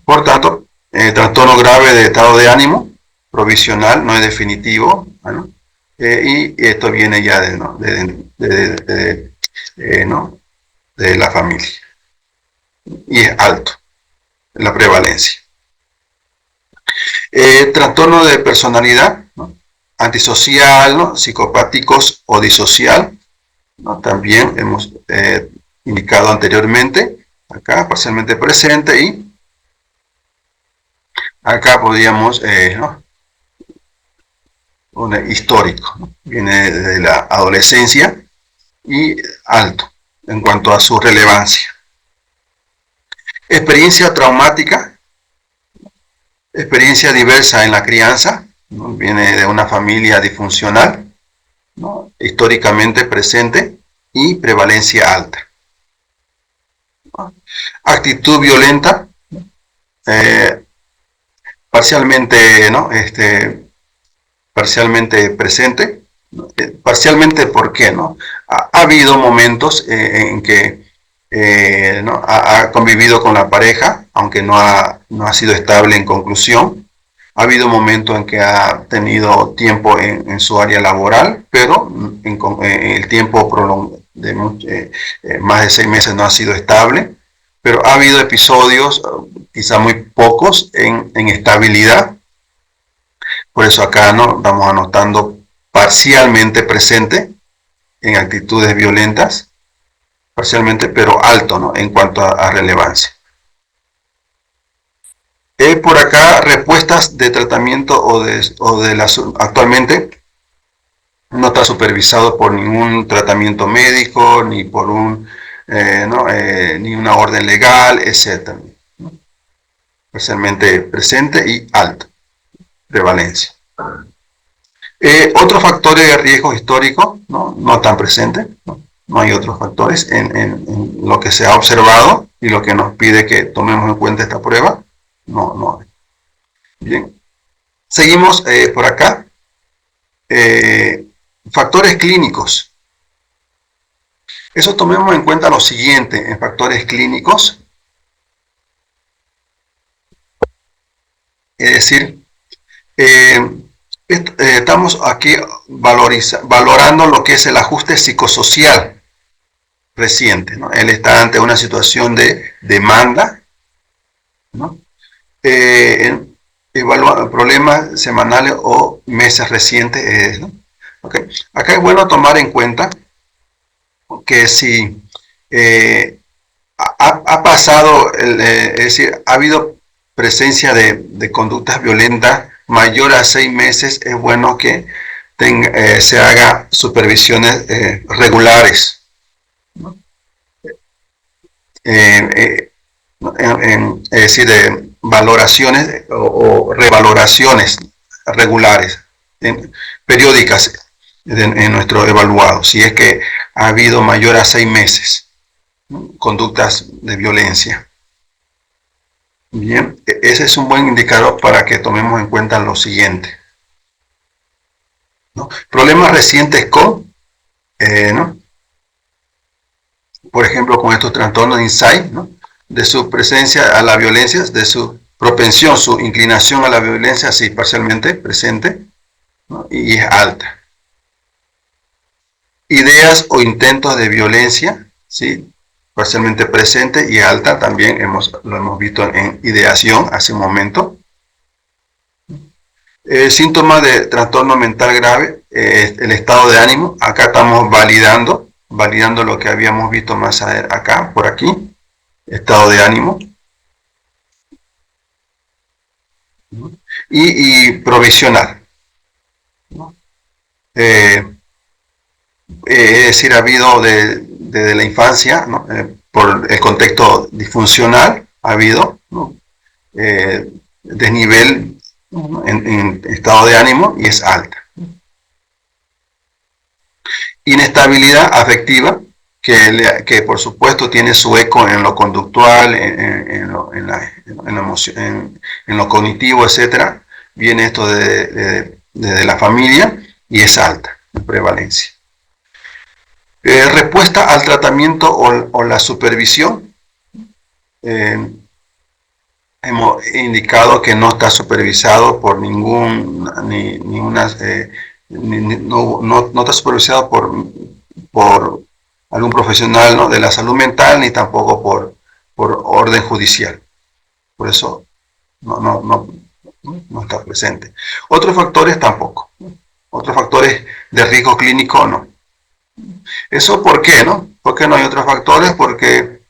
Por tanto, trastorno grave de estado de ánimo, provisional, no es definitivo, ¿no? Y esto viene ya ¿no?, ¿no?, de la familia. Y es alto, la prevalencia. Trastorno de personalidad, ¿no?, antisocial, ¿no?, psicopáticos o disocial, ¿no?, también hemos indicado anteriormente, acá parcialmente presente, y acá podríamos, ¿no?, un histórico, ¿no?, viene de la adolescencia y alto en cuanto a su relevancia. Experiencia traumática, experiencia diversa en la crianza, ¿no?, viene de una familia disfuncional, ¿no?, históricamente presente y prevalencia alta. ¿No? Actitud violenta, parcialmente, ¿no?, parcialmente presente, parcialmente, ¿por qué? ¿No? Ha habido momentos en que ¿no?, ha convivido con la pareja, aunque no ha sido estable en conclusión. Ha habido momentos en que ha tenido tiempo en su área laboral, pero en el tiempo prolongado de más de 6 meses no ha sido estable, pero ha habido episodios, quizá muy pocos, en estabilidad. Por eso acá no estamos anotando parcialmente presente en actitudes violentas, parcialmente, pero alto, ¿no?, en cuanto a relevancia. Por acá, respuestas de tratamiento actualmente no está supervisado por ningún tratamiento médico, ni por ni una orden legal, etc. ¿no? Parcialmente presente y alto, prevalencia. Otros factores de riesgo histórico no están presentes, no hay otros factores en lo que se ha observado y lo que nos pide que tomemos en cuenta esta prueba, no hay. Bien, seguimos por acá. Factores clínicos. Eso tomemos en cuenta lo siguiente en factores clínicos. Es decir, estamos aquí valorando lo que es el ajuste psicosocial reciente, ¿no? Él está ante una situación de demanda, ¿no? Problemas semanales o meses recientes, ¿no? Okay. Acá es bueno tomar en cuenta que si ha pasado, es decir, ha habido presencia de conductas violentas mayor a 6 meses, es bueno que se haga supervisiones regulares, ¿no? Es decir, valoraciones o revaloraciones regulares, periódicas en nuestro evaluado, si es que ha habido mayor a 6 meses, ¿no?, conductas de violencia. Bien, ese es un buen indicador para que tomemos en cuenta lo siguiente, ¿no? Problemas recientes con, ¿no?, por ejemplo, con estos trastornos de insight, ¿no?, de su presencia a la violencia, de su propensión, su inclinación a la violencia, sí, parcialmente presente, ¿no?, y es alta. Ideas o intentos de violencia, sí, parcialmente presente y alta, también lo hemos visto en ideación hace un momento. Síntomas de trastorno mental grave, el estado de ánimo, acá estamos validando lo que habíamos visto más acá, por aquí, estado de ánimo. Y provisional, ¿no? Es decir, ha habido desde la infancia, ¿no?, por el contexto disfuncional, ha habido, ¿no?, desnivel, ¿no?, en estado de ánimo y es alta. Inestabilidad afectiva, que por supuesto tiene su eco en lo conductual, en lo cognitivo, etc. Viene esto de la familia y es alta en prevalencia. Respuesta al tratamiento o la supervisión. Hemos indicado que no está supervisado por no está supervisado por algún profesional, ¿no?, de la salud mental, ni tampoco por orden judicial. Por eso no está presente. Otros factores tampoco. Otros factores de riesgo clínico no. ¿Eso por qué, no? ¿Por qué no hay otros factores? Porque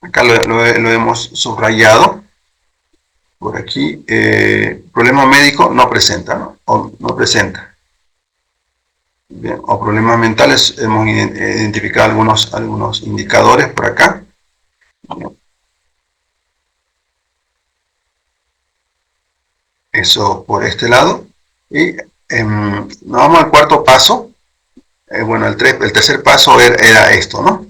acá lo hemos subrayado. Por aquí, problema médico no presenta, ¿no? O no presenta. Bien, o problemas mentales, hemos identificado algunos indicadores por acá. Eso por este lado. Y nos vamos al cuarto paso. Bueno, el tercer paso era esto, ¿no?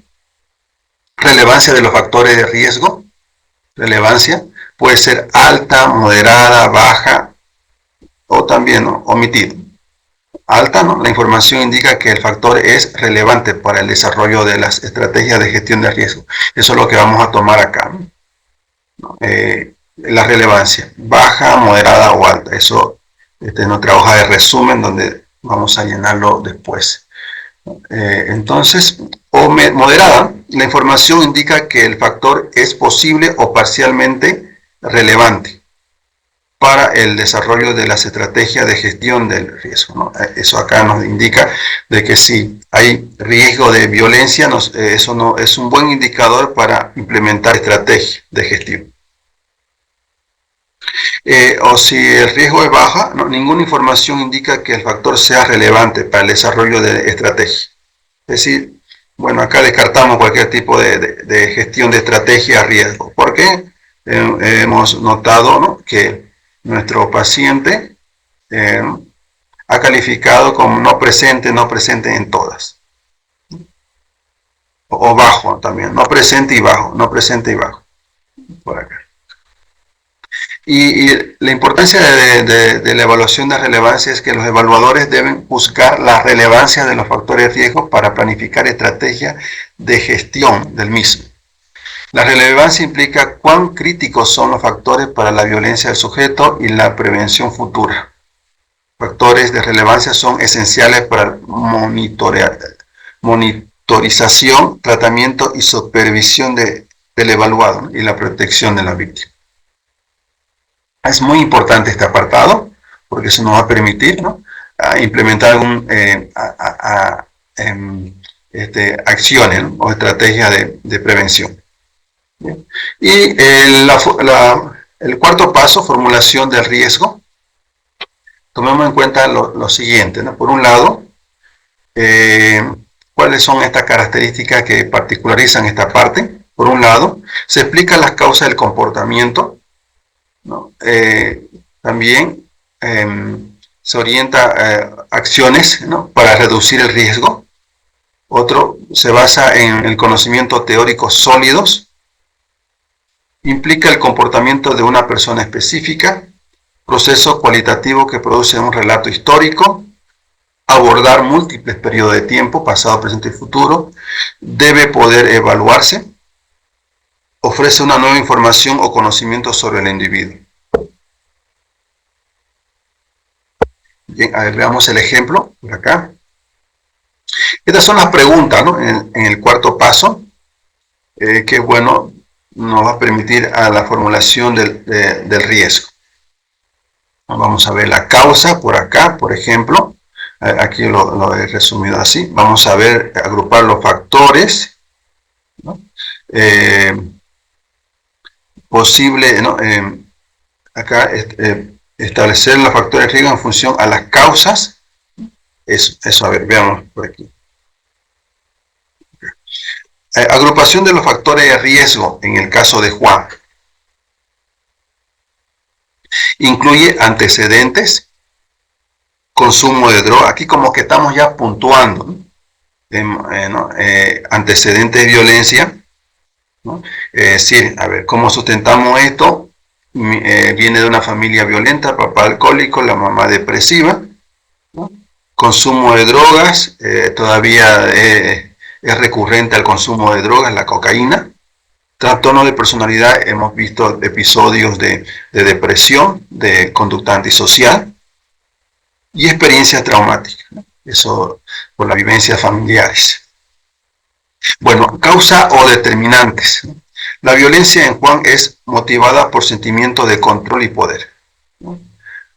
Relevancia de los factores de riesgo. Relevancia puede ser alta, moderada, baja o también, ¿no?, omitido. Alta, ¿no?, la información indica que el factor es relevante para el desarrollo de las estrategias de gestión de riesgo. Eso es lo que vamos a tomar acá, ¿no? La relevancia, baja, moderada o alta. Eso es nuestra hoja de resumen donde vamos a llenarlo después. Entonces, moderada, la información indica que el factor es posible o parcialmente relevante para el desarrollo de las estrategias de gestión del riesgo, ¿no? Eso acá nos indica de que si hay riesgo de violencia, eso no es un buen indicador para implementar estrategias de gestión. O si el riesgo es baja, no, ninguna información indica que el factor sea relevante para el desarrollo de estrategia. Es decir, bueno, acá descartamos cualquier tipo de gestión de estrategia a riesgo, porque hemos notado, ¿no?, que nuestro paciente ha calificado como no presente en todas. O bajo también, no presente y bajo, por acá. Y la importancia de la evaluación de relevancia es que los evaluadores deben buscar la relevancia de los factores de riesgo para planificar estrategias de gestión del mismo. La relevancia implica cuán críticos son los factores para la violencia del sujeto y la prevención futura. Factores de relevancia son esenciales para monitorización, tratamiento y supervisión del evaluado, ¿no?, y la protección de la víctima. Es muy importante este apartado porque eso nos va a permitir, ¿no?, implementar acciones, ¿no?, o estrategias de prevención. Bien. Y el cuarto paso, formulación del riesgo. Tomemos en cuenta lo siguiente, ¿no? Por un lado, ¿cuáles son estas características que particularizan esta parte? Por un lado, se explican las causas del comportamiento, ¿no? También se orienta acciones, ¿no?, para reducir el riesgo. Otro se basa en el conocimiento teórico sólidos. Implica el comportamiento de una persona específica. Proceso cualitativo que produce un relato histórico. Abordar múltiples periodos de tiempo, pasado, presente y futuro. Debe poder evaluarse. Ofrece una nueva información o conocimiento sobre el individuo. Bien, a ver, veamos el ejemplo por acá. Estas son las preguntas, ¿no?, en el cuarto paso, que, bueno, nos va a permitir a la formulación del riesgo. Vamos a ver la causa por acá, por ejemplo. Aquí lo he resumido así. Vamos a ver, agrupar los factores, ¿no? Posible, ¿no?, acá establecer los factores de riesgo en función a las causas. Eso, a ver, veamos por aquí. Agrupación de los factores de riesgo en el caso de Juan. Incluye antecedentes, consumo de droga. Aquí como que estamos ya puntuando, ¿no? Antecedentes de violencia, ¿no? Es decir, a ver, ¿cómo sustentamos esto? Viene de una familia violenta, papá alcohólico, la mamá depresiva, ¿no? Consumo de drogas, todavía es recurrente el consumo de drogas, la cocaína. Trastorno de personalidad, hemos visto episodios de depresión, de conducta antisocial y experiencias traumáticas, ¿no? Eso por las vivencias familiares. Bueno, causa o determinantes, ¿no? La violencia en Juan es motivada por sentimientos de control y poder, ¿no?,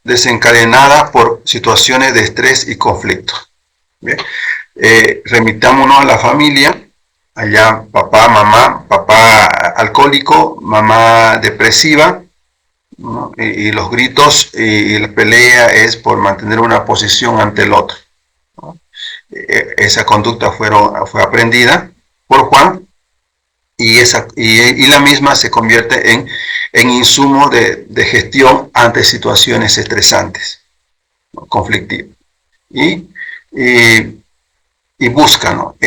desencadenada por situaciones de estrés y conflicto. ¿Bien? Remitámonos a la familia, allá papá alcohólico, mamá depresiva, ¿no?, y los gritos y la pelea es por mantener una posición ante el otro, ¿no? Esa conducta fue aprendida por Juan y la misma se convierte en insumo de gestión ante situaciones estresantes, ¿no?, conflictivas. Y busca, ¿no?,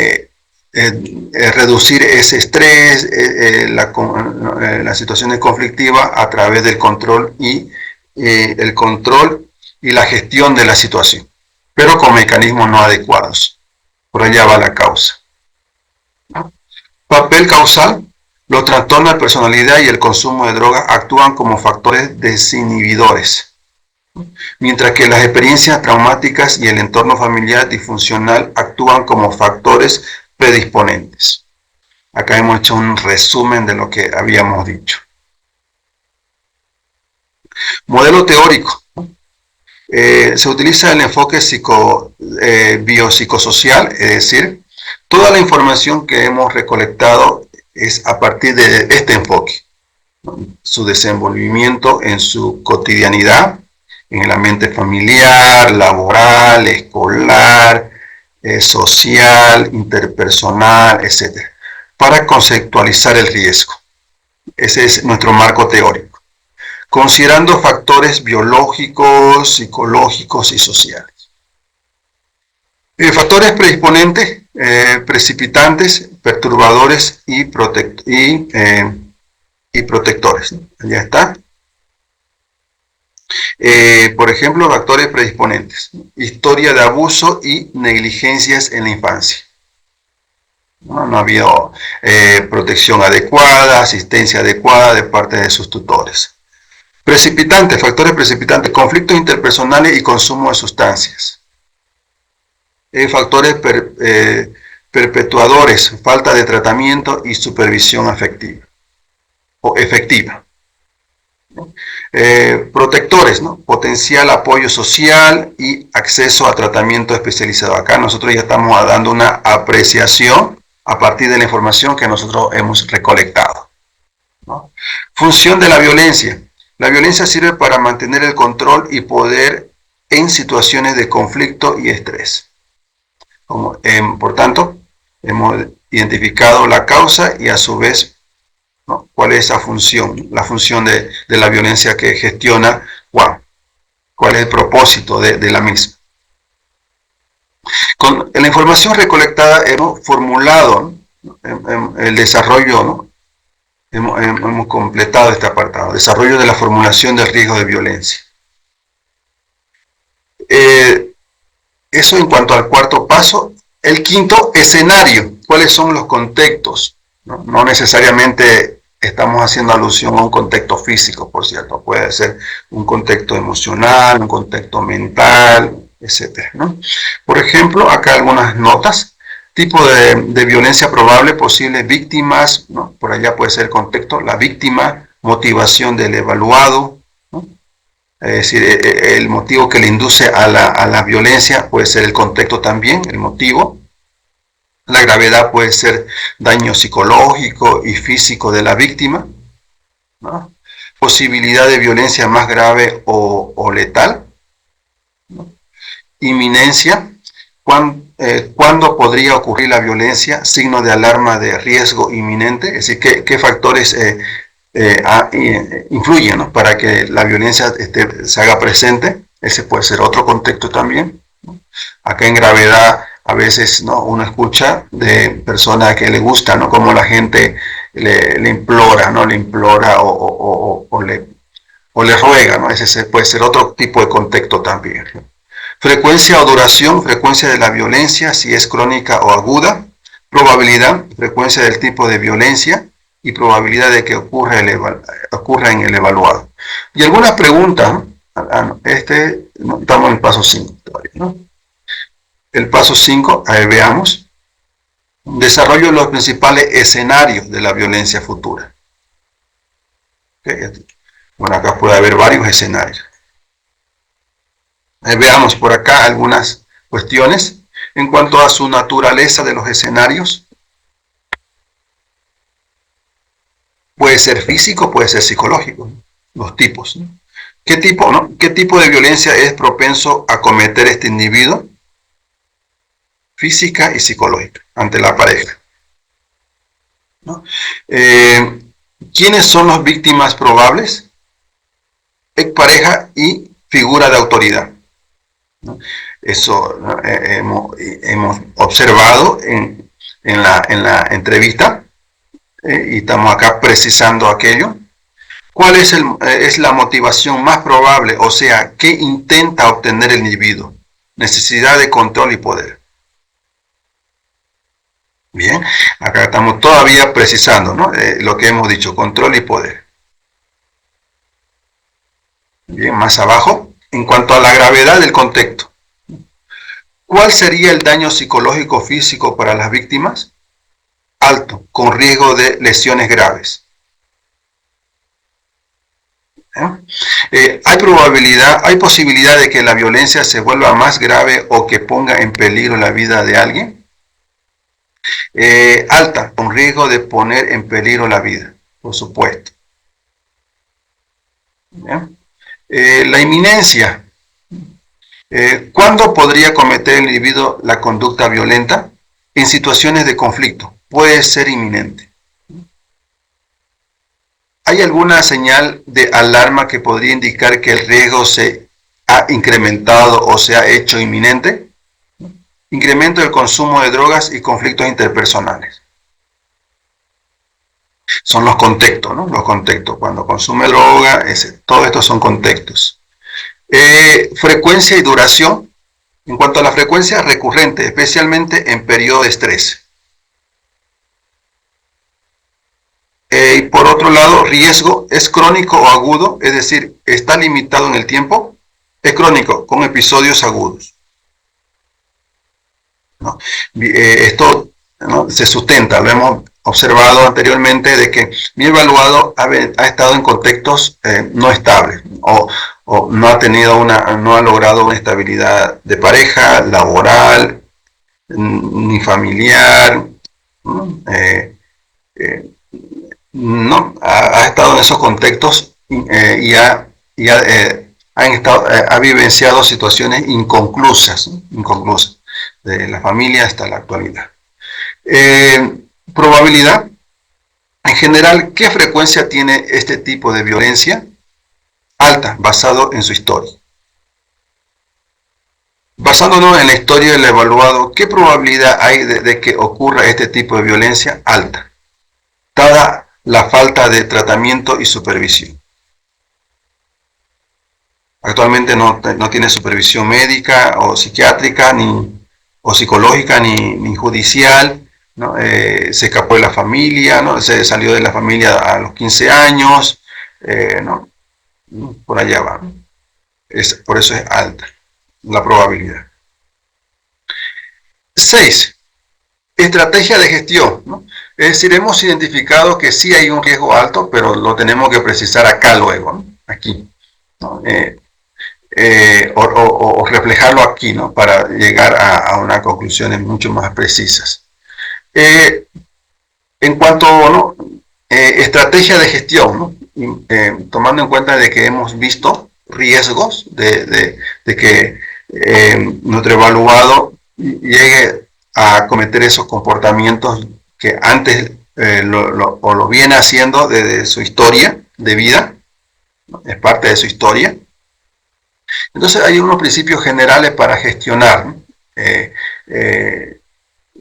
reducir ese estrés, las situaciones conflictivas a través del control y la gestión de la situación, pero con mecanismos no adecuados. Por allá va la causa, ¿no? Papel causal. Los trastornos de personalidad y el consumo de drogas actúan como factores desinhibidores, mientras que las experiencias traumáticas y el entorno familiar disfuncional actúan como factores predisponentes. Acá hemos hecho un resumen de lo que habíamos dicho. Modelo teórico. Se utiliza el enfoque biopsicosocial, es decir, toda la información que hemos recolectado es a partir de este enfoque, ¿no? Su desenvolvimiento en su cotidianidad, en el ambiente familiar, laboral, escolar, social, interpersonal, etc., para conceptualizar el riesgo. Ese es nuestro marco teórico, considerando factores biológicos, psicológicos y sociales. Factores predisponentes, precipitantes, perturbadores y protectores. Ya está. Por ejemplo, factores predisponentes. Historia de abuso y negligencias en la infancia. No ha habido protección adecuada, asistencia adecuada de parte de sus tutores. Precipitantes, factores precipitantes, conflictos interpersonales y consumo de sustancias. Factores perpetuadores, falta de tratamiento y supervisión afectiva o efectiva. Protectores, ¿no? Potencial apoyo social y acceso a tratamiento especializado. Acá nosotros ya estamos dando una apreciación a partir de la información que nosotros hemos recolectado, ¿no? Función de la violencia. La violencia sirve para mantener el control y poder en situaciones de conflicto y estrés. Por tanto, hemos identificado la causa y a su vez, ¿no?, cuál es esa función, la función de la violencia que gestiona Juan, cuál es el propósito de la misma. Con la información recolectada hemos formulado, ¿no?, el desarrollo, ¿no?, hemos completado este apartado, desarrollo de la formulación del riesgo de violencia. Eso en cuanto al cuarto paso. El quinto, escenario. ¿Cuáles son los contextos? No necesariamente estamos haciendo alusión a un contexto físico, por cierto. Puede ser un contexto emocional, un contexto mental, etc., ¿no? Por ejemplo, acá algunas notas. Tipo de violencia probable, posibles víctimas, ¿no? Por allá puede ser el contexto, la víctima, motivación del evaluado, ¿no? Es decir, el motivo que le induce a la violencia puede ser el contexto también, el motivo. La gravedad puede ser daño psicológico y físico de la víctima, ¿no? Posibilidad de violencia más grave o letal, ¿no? Inminencia, ¿cuándo podría ocurrir la violencia? Signo de alarma de riesgo inminente, es decir, ¿qué factores influyen, ¿no?, para que la violencia se haga presente? Ese puede ser otro contexto también, ¿no? Acá en gravedad a veces, ¿no?, uno escucha de personas que le gusta, ¿no?, como la gente le implora, ¿no?, le implora o le ruega, ¿no? Ese puede ser otro tipo de contexto también, ¿no? Frecuencia o duración, frecuencia de la violencia, si es crónica o aguda. Probabilidad, frecuencia del tipo de violencia y probabilidad de que ocurra en el evaluado. Y algunas preguntas, ¿no? Estamos en el paso 5 todavía, ¿no? El paso 5, veamos. Desarrollo de los principales escenarios de la violencia futura. ¿Okay? Bueno, acá puede haber varios escenarios. Veamos por acá algunas cuestiones en cuanto a su naturaleza de los escenarios. Puede ser físico, puede ser psicológico, ¿no?, los tipos, ¿no? ¿Qué tipo de violencia es propenso a cometer este individuo? Física y psicológica, ante la pareja, ¿no? ¿Quiénes son las víctimas probables? Expareja y figura de autoridad, ¿no? Eso, ¿no?, hemos observado en la entrevista, y estamos acá precisando aquello. ¿Cuál es la motivación más probable? O sea, ¿qué intenta obtener el individuo? Necesidad de control y poder. Bien, acá estamos todavía precisando, ¿no?, lo que hemos dicho, control y poder. Bien, más abajo, en cuanto a la gravedad del contexto. ¿Cuál sería el daño psicológico físico para las víctimas? Alto. con riesgo de lesiones graves. ¿Hay posibilidad de que la violencia se vuelva más grave o que ponga en peligro la vida de alguien? Alta, con riesgo de poner en peligro la vida, por supuesto. La inminencia. ¿Cuándo podría cometer el individuo la conducta violenta? En situaciones de conflicto. Puede ser inminente. ¿Hay alguna señal de alarma que podría indicar que el riesgo se ha incrementado o se ha hecho inminente? Incremento del consumo de drogas y conflictos interpersonales. Son los contextos, ¿no? Los contextos. Cuando consume droga, todo esto son contextos. Frecuencia y duración. En cuanto a la frecuencia, recurrente, especialmente en periodo de estrés. Y por otro lado, riesgo, ¿es crónico o agudo? Es decir, ¿está limitado en el tiempo? Es crónico, con episodios agudos. ¿No? Esto, ¿no?, se sustenta, lo hemos observado anteriormente, de que mi evaluado ha estado en contextos no estables o no ha logrado una estabilidad de pareja, laboral, ni familiar, ¿no? Ha estado en esos contextos y ha vivenciado situaciones inconclusas de la familia hasta la actualidad. Probabilidad. En general, ¿qué frecuencia tiene este tipo de violencia? Alta, basado en su historia. Basándonos en la historia del evaluado, ¿qué probabilidad hay de que ocurra este tipo de violencia? Alta, dada la falta de tratamiento y supervisión. Actualmente no tiene supervisión médica o psiquiátrica, o psicológica, ni judicial, ¿no? Se escapó de la familia, ¿no? Se salió de la familia a los 15 años, ¿no? Por allá va, ¿no? Por eso es alta la probabilidad. 6. Estrategia de gestión, ¿no? Es decir, hemos identificado que sí hay un riesgo alto, pero lo tenemos que precisar acá luego, ¿no? Aquí, ¿no? O reflejarlo aquí, ¿no? Para llegar a unas conclusiones mucho más precisas. En cuanto a, ¿no?, estrategia de gestión, ¿no? Tomando en cuenta de que hemos visto riesgos de que nuestro evaluado llegue a cometer esos comportamientos que antes lo viene haciendo desde su historia de vida, ¿no? Es parte de su historia. Entonces hay unos principios generales para gestionar, ¿no?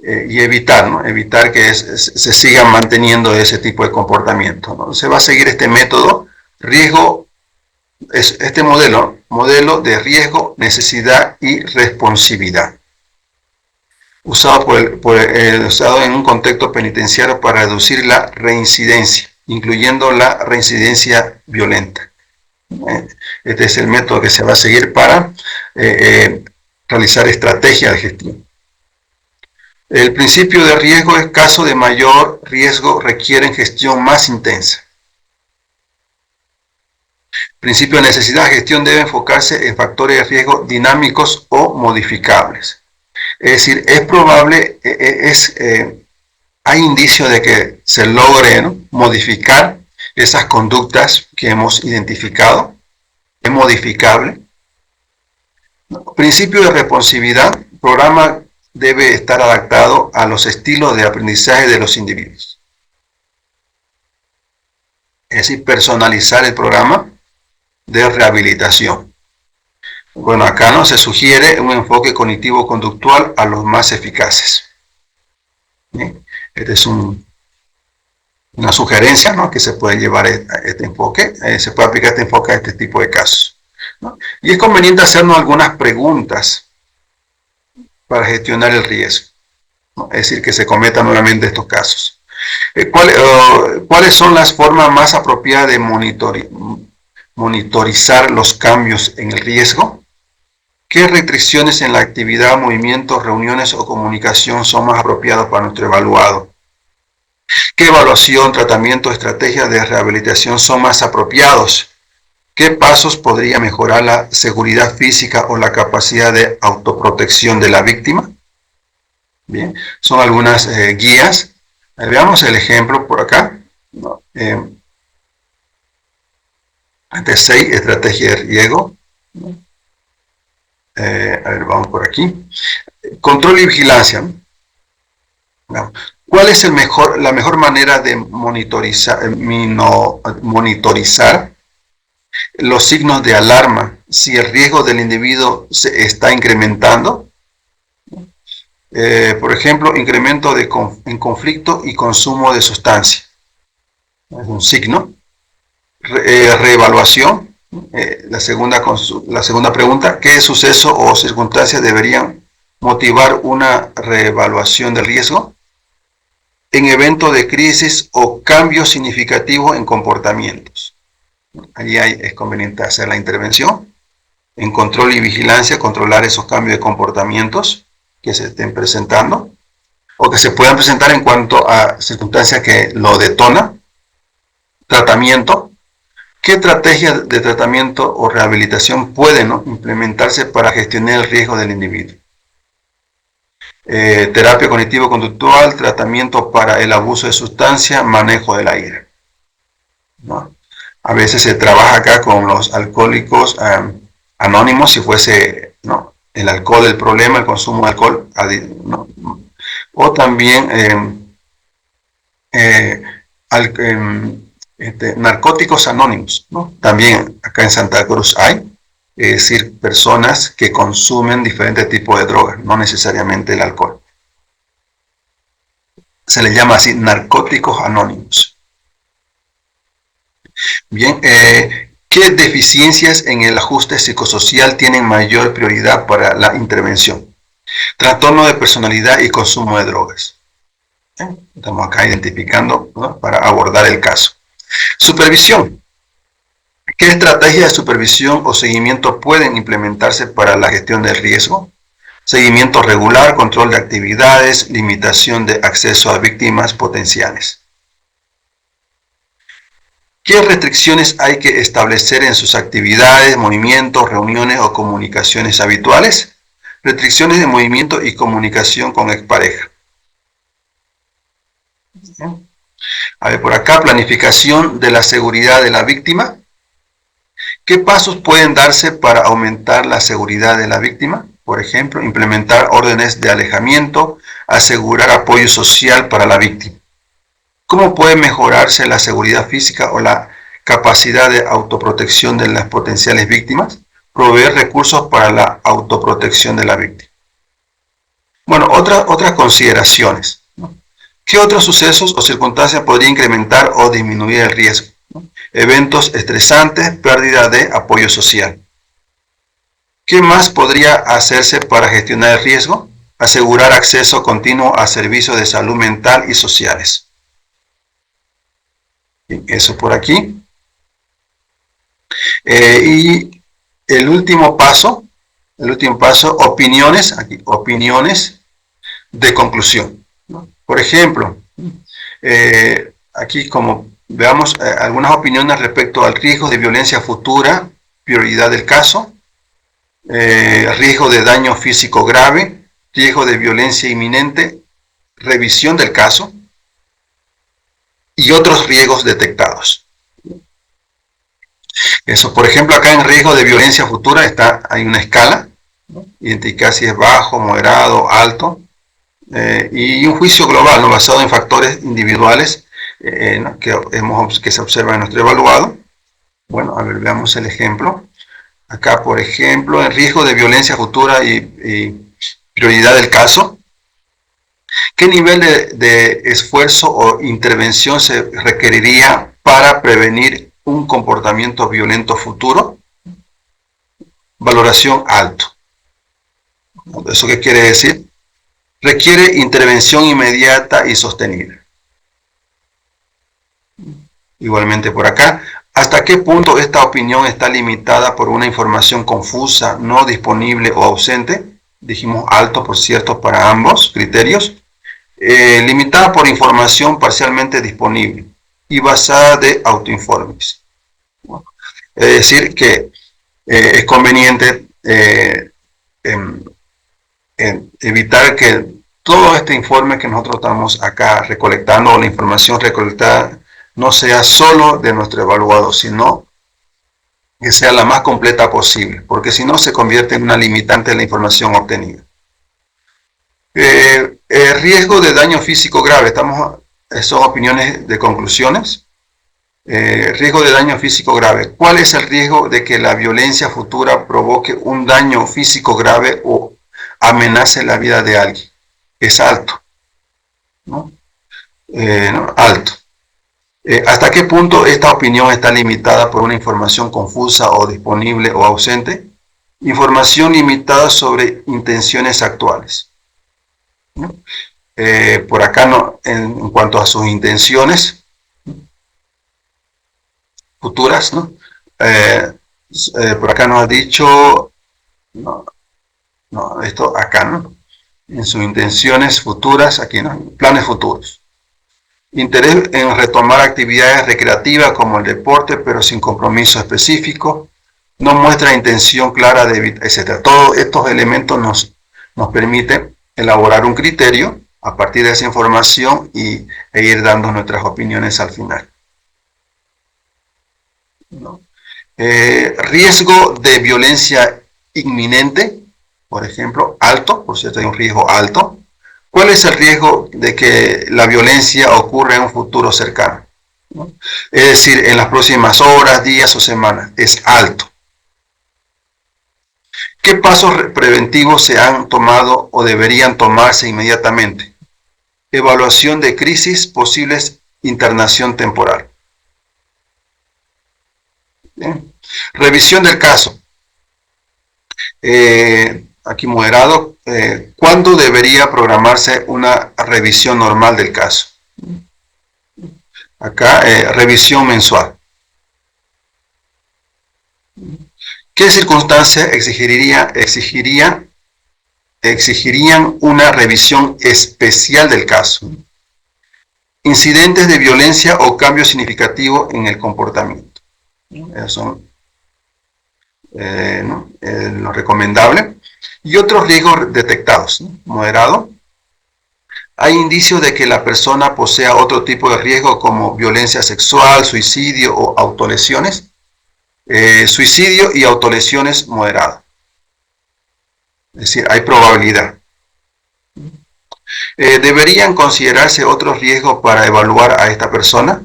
Y evitar, ¿no? Evitar que se sigan manteniendo ese tipo de comportamiento, ¿no? Se va a seguir este método, riesgo, este modelo de riesgo, necesidad y responsividad, usado usado en un contexto penitenciario para reducir la reincidencia, incluyendo la reincidencia violenta. Este es el método que se va a seguir para realizar estrategias de gestión. El principio de riesgo es caso de mayor riesgo requieren gestión más intensa. Principio de necesidad, gestión debe enfocarse en factores de riesgo dinámicos o modificables. Es decir, es probable, hay indicios de que se logre, ¿no?, modificar esas conductas que hemos identificado. Es modificable. Principio de responsividad, programa debe estar adaptado a los estilos de aprendizaje de los individuos. Es decir, personalizar el programa de rehabilitación. Bueno, acá no se sugiere un enfoque cognitivo-conductual a los más eficaces. Esta es una sugerencia, ¿no?, que se puede llevar a este enfoque, se puede aplicar este enfoque a este tipo de casos, ¿no? Y es conveniente hacernos algunas preguntas para gestionar el riesgo, ¿no? Es decir, que se cometan nuevamente estos casos. ¿Cuáles son las formas más apropiadas de monitorizar los cambios en el riesgo? ¿Qué restricciones en la actividad, movimientos, reuniones o comunicación son más apropiados para nuestro evaluado? ¿Qué evaluación, tratamiento, estrategia de rehabilitación son más apropiados? ¿Qué pasos podría mejorar la seguridad física o la capacidad de autoprotección de la víctima? Bien, son algunas guías. Veamos el ejemplo por acá. Ante 6, estrategia de riesgo. A ver, vamos por aquí. Control y vigilancia. ¿Cuál es la mejor manera de monitorizar los signos de alarma si el riesgo del individuo se está incrementando? Por ejemplo, incremento en conflicto y consumo de sustancia. Es un signo. Reevaluación. La segunda pregunta, ¿qué suceso o circunstancias deberían motivar una reevaluación del riesgo? En evento de crisis o cambio significativo en comportamientos. Allí es conveniente hacer la intervención. En control y vigilancia, controlar esos cambios de comportamientos que se estén presentando o que se puedan presentar en cuanto a circunstancias que lo detonan. Tratamiento. ¿Qué estrategias de tratamiento o rehabilitación pueden implementarse para gestionar el riesgo del individuo? Terapia cognitivo-conductual, tratamiento para el abuso de sustancia, manejo de la ira. ¿No? A veces se trabaja acá con los alcohólicos anónimos, si fuese el alcohol el problema, el consumo de alcohol, ¿no? O también narcóticos anónimos, ¿no? También acá en Santa Cruz hay, es decir, personas que consumen diferentes tipos de drogas, no necesariamente el alcohol. Se les llama así narcóticos anónimos. Bien, ¿qué deficiencias en el ajuste psicosocial tienen mayor prioridad para la intervención? Trastorno de personalidad y consumo de drogas. Estamos acá identificando, ¿no?, para abordar el caso. Supervisión. ¿Qué estrategias de supervisión o seguimiento pueden implementarse para la gestión del riesgo? Seguimiento regular, control de actividades, limitación de acceso a víctimas potenciales. ¿Qué restricciones hay que establecer en sus actividades, movimientos, reuniones o comunicaciones habituales? Restricciones de movimiento y comunicación con expareja. A ver, por acá, planificación de la seguridad de la víctima. ¿Qué pasos pueden darse para aumentar la seguridad de la víctima? Por ejemplo, implementar órdenes de alejamiento, asegurar apoyo social para la víctima. ¿Cómo puede mejorarse la seguridad física o la capacidad de autoprotección de las potenciales víctimas? Proveer recursos para la autoprotección de la víctima. Bueno, otras consideraciones, ¿no? ¿Qué otros sucesos o circunstancias podrían incrementar o disminuir el riesgo? Eventos estresantes, pérdida de apoyo social. ¿Qué más podría hacerse para gestionar el riesgo? Asegurar acceso continuo a servicios de salud mental y sociales. Eso por aquí. Y el último paso, opiniones, aquí, opiniones de conclusión, ¿no? Por ejemplo, aquí como veamos algunas opiniones respecto al riesgo de violencia futura, prioridad del caso, riesgo de daño físico grave, riesgo de violencia inminente, revisión del caso y otros riesgos detectados. Eso, por ejemplo, acá en riesgo de violencia futura hay una escala, ¿no?, identificar si es bajo, moderado, alto, y un juicio global, ¿no?, basado en factores individuales ¿no?, que se observan en nuestro evaluado. Bueno, a ver, veamos el ejemplo. Acá, por ejemplo, en riesgo de violencia futura y prioridad del caso, ¿qué nivel de esfuerzo o intervención se requeriría para prevenir un comportamiento violento futuro? Valoración alto. ¿Eso qué quiere decir? Requiere intervención inmediata y sostenida. Igualmente por acá, ¿hasta qué punto esta opinión está limitada por una información confusa, no disponible o ausente? Dijimos alto, por cierto, para ambos criterios. limitada por información parcialmente disponible y basada de autoinformes. Es decir, que es conveniente evitar que todo este informe que nosotros estamos acá recolectando, o la información recolectada, no sea solo de nuestro evaluado, sino que sea la más completa posible, porque si no se convierte en una limitante de la información obtenida. Riesgo de daño físico grave, son opiniones de conclusiones. Riesgo de daño físico grave. ¿Cuál es el riesgo de que la violencia futura provoque un daño físico grave o amenace la vida de alguien? Es alto, ¿no? Alto. ¿Hasta qué punto esta opinión está limitada por una información confusa o disponible o ausente? Información limitada sobre intenciones actuales, ¿no? Por acá no, en cuanto a sus intenciones futuras, ¿no? Por acá nos ha dicho, no, esto acá, ¿no? En sus intenciones futuras, aquí, ¿no? Planes futuros. Interés en retomar actividades recreativas como el deporte, pero sin compromiso específico. No muestra intención clara de evitar, etc. Todos estos elementos nos permiten elaborar un criterio a partir de esa información e ir dando nuestras opiniones al final, ¿no? Riesgo de violencia inminente, por ejemplo, alto, por cierto, hay un riesgo alto. ¿Cuál es el riesgo de que la violencia ocurra en un futuro cercano, ¿no? Es decir, en las próximas horas, días o semanas. Es alto. ¿Qué pasos preventivos se han tomado o deberían tomarse inmediatamente? Evaluación de crisis, posibles internación temporal. Bien. Revisión del caso. Aquí moderado. ¿Cuándo debería programarse una revisión normal del caso? Acá, revisión mensual. ¿Qué circunstancias exigirían una revisión especial del caso? Incidentes de violencia o cambio significativo en el comportamiento. Esos son lo recomendable. Y otros riesgos detectados, ¿no? Moderado. Hay indicios de que la persona posea otro tipo de riesgo como violencia sexual, suicidio o autolesiones. Suicidio y autolesiones moderado. Es decir, hay probabilidad. ¿Deberían considerarse otros riesgos para evaluar a esta persona?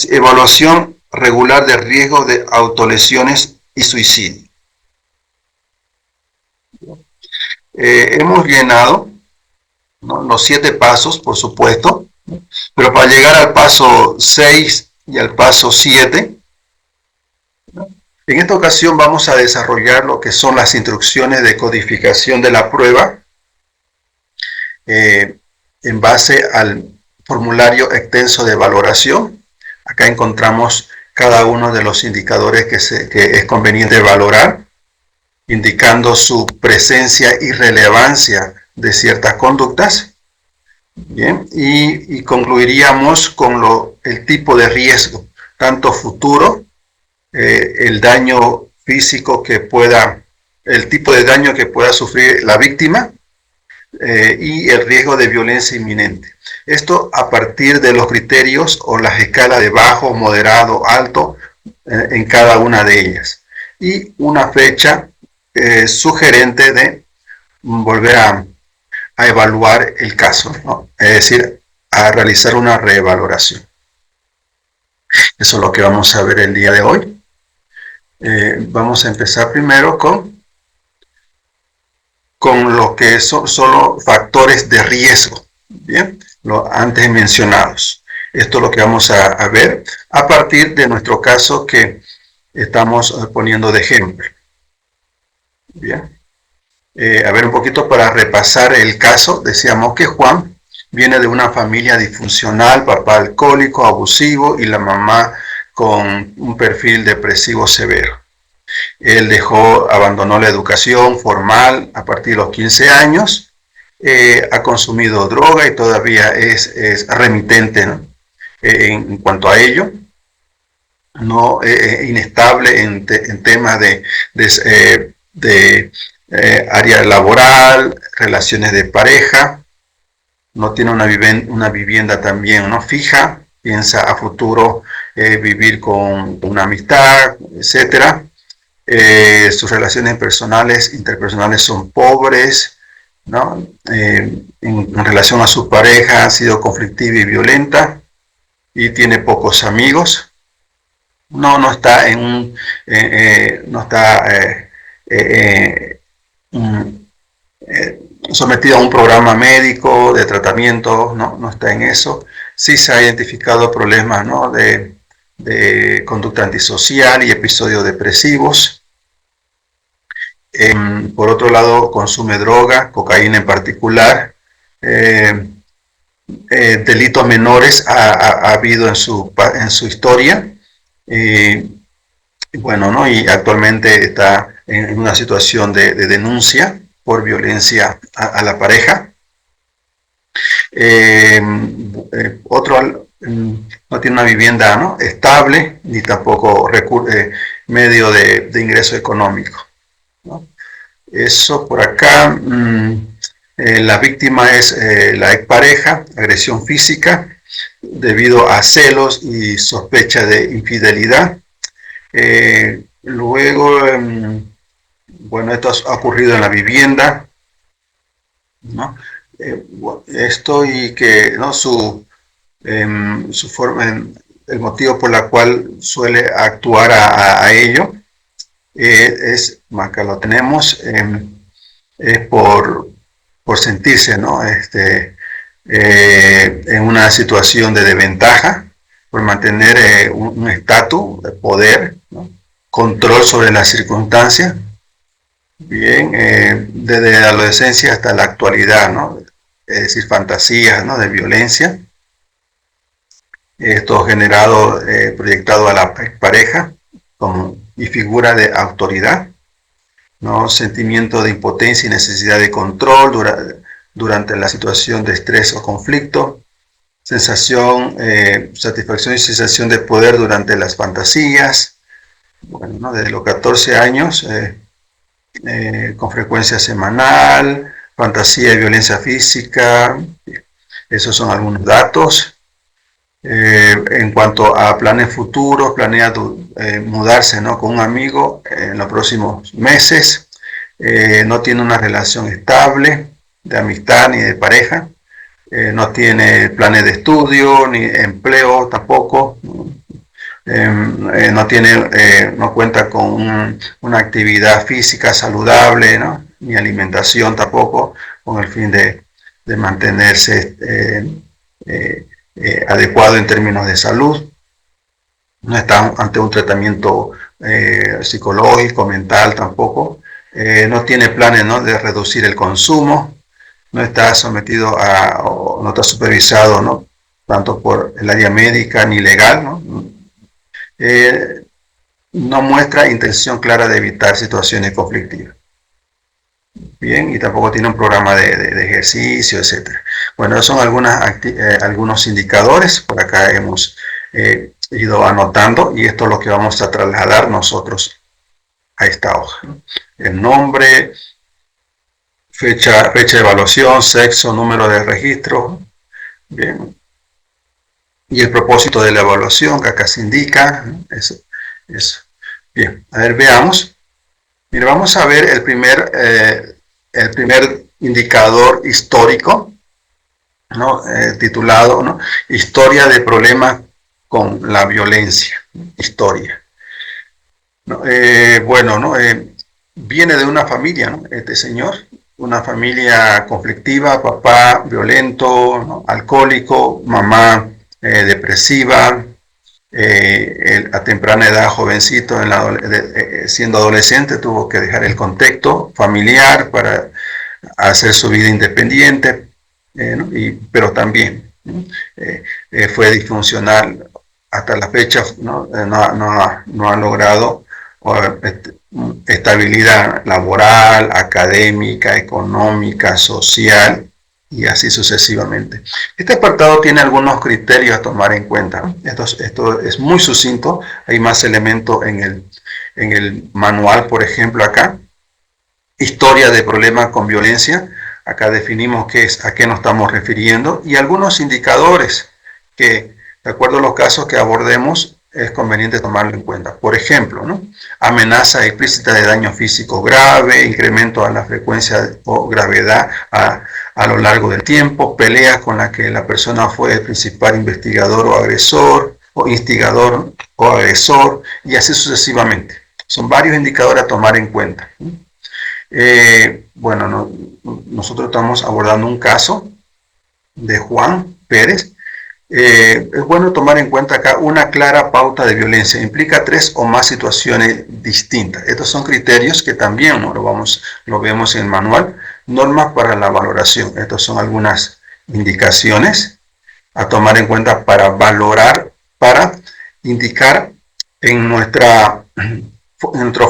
Evaluación regular de riesgo de autolesiones y suicidio. Hemos llenado, ¿no?, los 7 pasos, por supuesto, ¿no?, pero para llegar al paso 6 y al paso 7, ¿no?, en esta ocasión vamos a desarrollar lo que son las instrucciones de codificación de la prueba en base al formulario extenso de valoración. Acá encontramos cada uno de los indicadores que es conveniente valorar, indicando su presencia y relevancia de ciertas conductas. Bien, y concluiríamos con el tipo de riesgo, tanto futuro, el daño físico el tipo de daño que pueda sufrir la víctima, y el riesgo de violencia inminente. Esto a partir de los criterios o las escalas de bajo, moderado, alto, en cada una de ellas. Y una fecha sugerente de volver a evaluar el caso, ¿no? Es decir, a realizar una reevaluación. Eso es lo que vamos a ver el día de hoy. Vamos a empezar primero con lo que son solo factores de riesgo, ¿bien? Los antes mencionados. Esto es lo que vamos a ver a partir de nuestro caso que estamos poniendo de ejemplo. Bien. A ver, un poquito para repasar el caso. Decíamos que Juan viene de una familia disfuncional, papá alcohólico, abusivo y la mamá con un perfil depresivo severo. Él abandonó la educación formal a partir de los 15 años. ha consumido droga y todavía es remitente, ¿no? En cuanto a ello, no inestable en temas de área laboral, relaciones de pareja, no tiene una vivienda también no fija, piensa a futuro vivir con una amistad, etcétera. Sus relaciones personales, interpersonales son pobres, ¿no? En relación a su pareja ha sido conflictiva y violenta y tiene pocos amigos. No está en un, no está sometido a un programa médico de tratamiento, no está en eso. Sí se ha identificado problemas, ¿no? de conducta antisocial y episodios depresivos. Por otro lado, consume droga, cocaína en particular. Delitos menores ha habido en su historia. Bueno, ¿no? Y actualmente está en una situación de denuncia por violencia a la pareja. Otro no tiene una vivienda, ¿no? estable, ni tampoco medio de ingreso económico, ¿no? Eso por acá. La víctima es la expareja, agresión física, debido a celos y sospecha de infidelidad. Luego, bueno, esto ha ocurrido en la vivienda, ¿no? Esto y que, ¿no? su forma, el motivo por el cual suele actuar a ello, es, acá lo tenemos, es por sentirse, ¿no? En una situación de desventaja, por mantener un estatus de poder, ¿no? Control sobre las circunstancias. Bien, desde la adolescencia hasta la actualidad, ¿no? Es decir, fantasías, ¿no? de violencia. Esto generado, proyectado a la pareja y figura de autoridad, ¿no? Sentimiento de impotencia y necesidad de control durante la situación de estrés o conflicto, sensación, satisfacción y sensación de poder durante las fantasías. Bueno, ¿no? Desde los 14 años, con frecuencia semanal, fantasía y violencia física. Esos son algunos datos. En cuanto a planes futuros, planea mudarse, ¿no? con un amigo en los próximos meses. No tiene una relación estable de amistad ni de pareja. No tiene planes de estudio ni empleo tampoco. No cuenta con una actividad física saludable, ¿no? ni alimentación tampoco, con el fin de mantenerse adecuado en términos de salud. No está ante un tratamiento psicológico, mental tampoco. No tiene planes, ¿no? de reducir el consumo. No está sometido no está supervisado, ¿no? tanto por el área médica ni legal, ¿no? No muestra intención clara de evitar situaciones conflictivas. Bien, y tampoco tiene un programa de ejercicio, etc. Bueno, son algunos indicadores, por acá hemos ido anotando, y esto es lo que vamos a trasladar nosotros a esta hoja, ¿no? El nombre, fecha de evaluación, sexo, número de registro, bien, y el propósito de la evaluación, que acá se indica, eso. Bien, a ver, veamos. Mira, vamos a ver el primer indicador histórico, ¿no? Titulado, ¿no? Historia de problemas con la violencia. Historia. ¿No? Bueno, ¿no? Viene de una familia, ¿no? Este señor, una familia conflictiva, papá violento, ¿no? alcohólico, mamá depresiva. A temprana edad, jovencito, siendo adolescente, tuvo que dejar el contexto familiar para hacer su vida independiente, ¿no? Pero también fue disfuncional hasta la fecha, ¿no? No ha logrado estabilidad laboral, académica, económica, social, y así sucesivamente. Este apartado tiene algunos criterios a tomar en cuenta. Esto es muy sucinto, hay más elementos en el manual, por ejemplo, acá. Historia de problemas con violencia, acá definimos qué es, a qué nos estamos refiriendo, y algunos indicadores que, de acuerdo a los casos que abordemos, es conveniente tomarlo en cuenta. Por ejemplo, ¿no? Amenaza explícita de daño físico grave, incremento a la frecuencia o gravedad a lo largo del tiempo, peleas con la que la persona fue el principal investigador o agresor, o instigador o agresor, y así sucesivamente. Son varios indicadores a tomar en cuenta. Bueno, nosotros estamos abordando un caso de Juan Pérez. Es bueno tomar en cuenta acá una clara pauta de violencia. Implica 3 o más situaciones distintas. Estos son criterios que también lo vemos en el manual. Normas para la valoración. Estas son algunas indicaciones a tomar en cuenta para valorar, para indicar en nuestro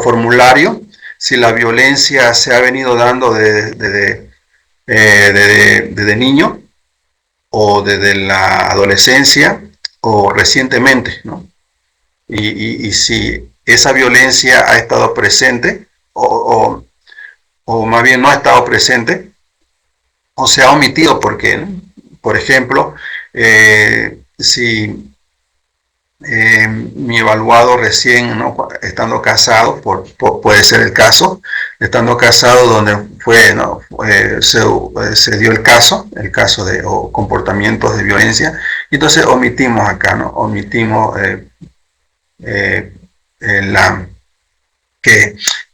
formulario si la violencia se ha venido dando desde niño o desde la adolescencia o recientemente, ¿no? Y si esa violencia ha estado presente o más bien no ha estado presente o se ha omitido porque, ¿no? Por ejemplo, si mi evaluado recién, ¿no? Estando casado, puede ser el caso, estando casado donde fue, ¿no? Se dio el caso de comportamientos de violencia, y entonces omitimos acá, ¿no? Omitimos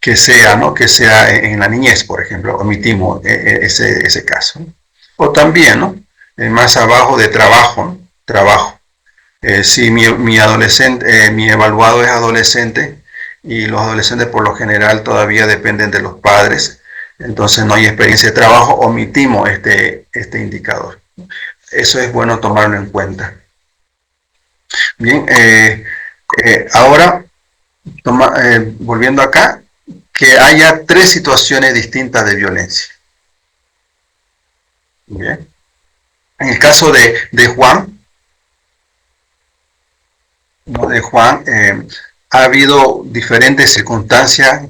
que sea, ¿no? Que sea en la niñez, por ejemplo, omitimos ese caso, ¿no? O también, ¿no? Más abajo de trabajo, ¿no? Trabajo. Si mi evaluado es adolescente, y los adolescentes por lo general todavía dependen de los padres, entonces no hay experiencia de trabajo, omitimos este indicador. Eso es bueno tomarlo en cuenta. Bien, ahora, volviendo acá, que haya 3 situaciones distintas de violencia. Bien. En el caso de Juan, ha habido diferentes circunstancias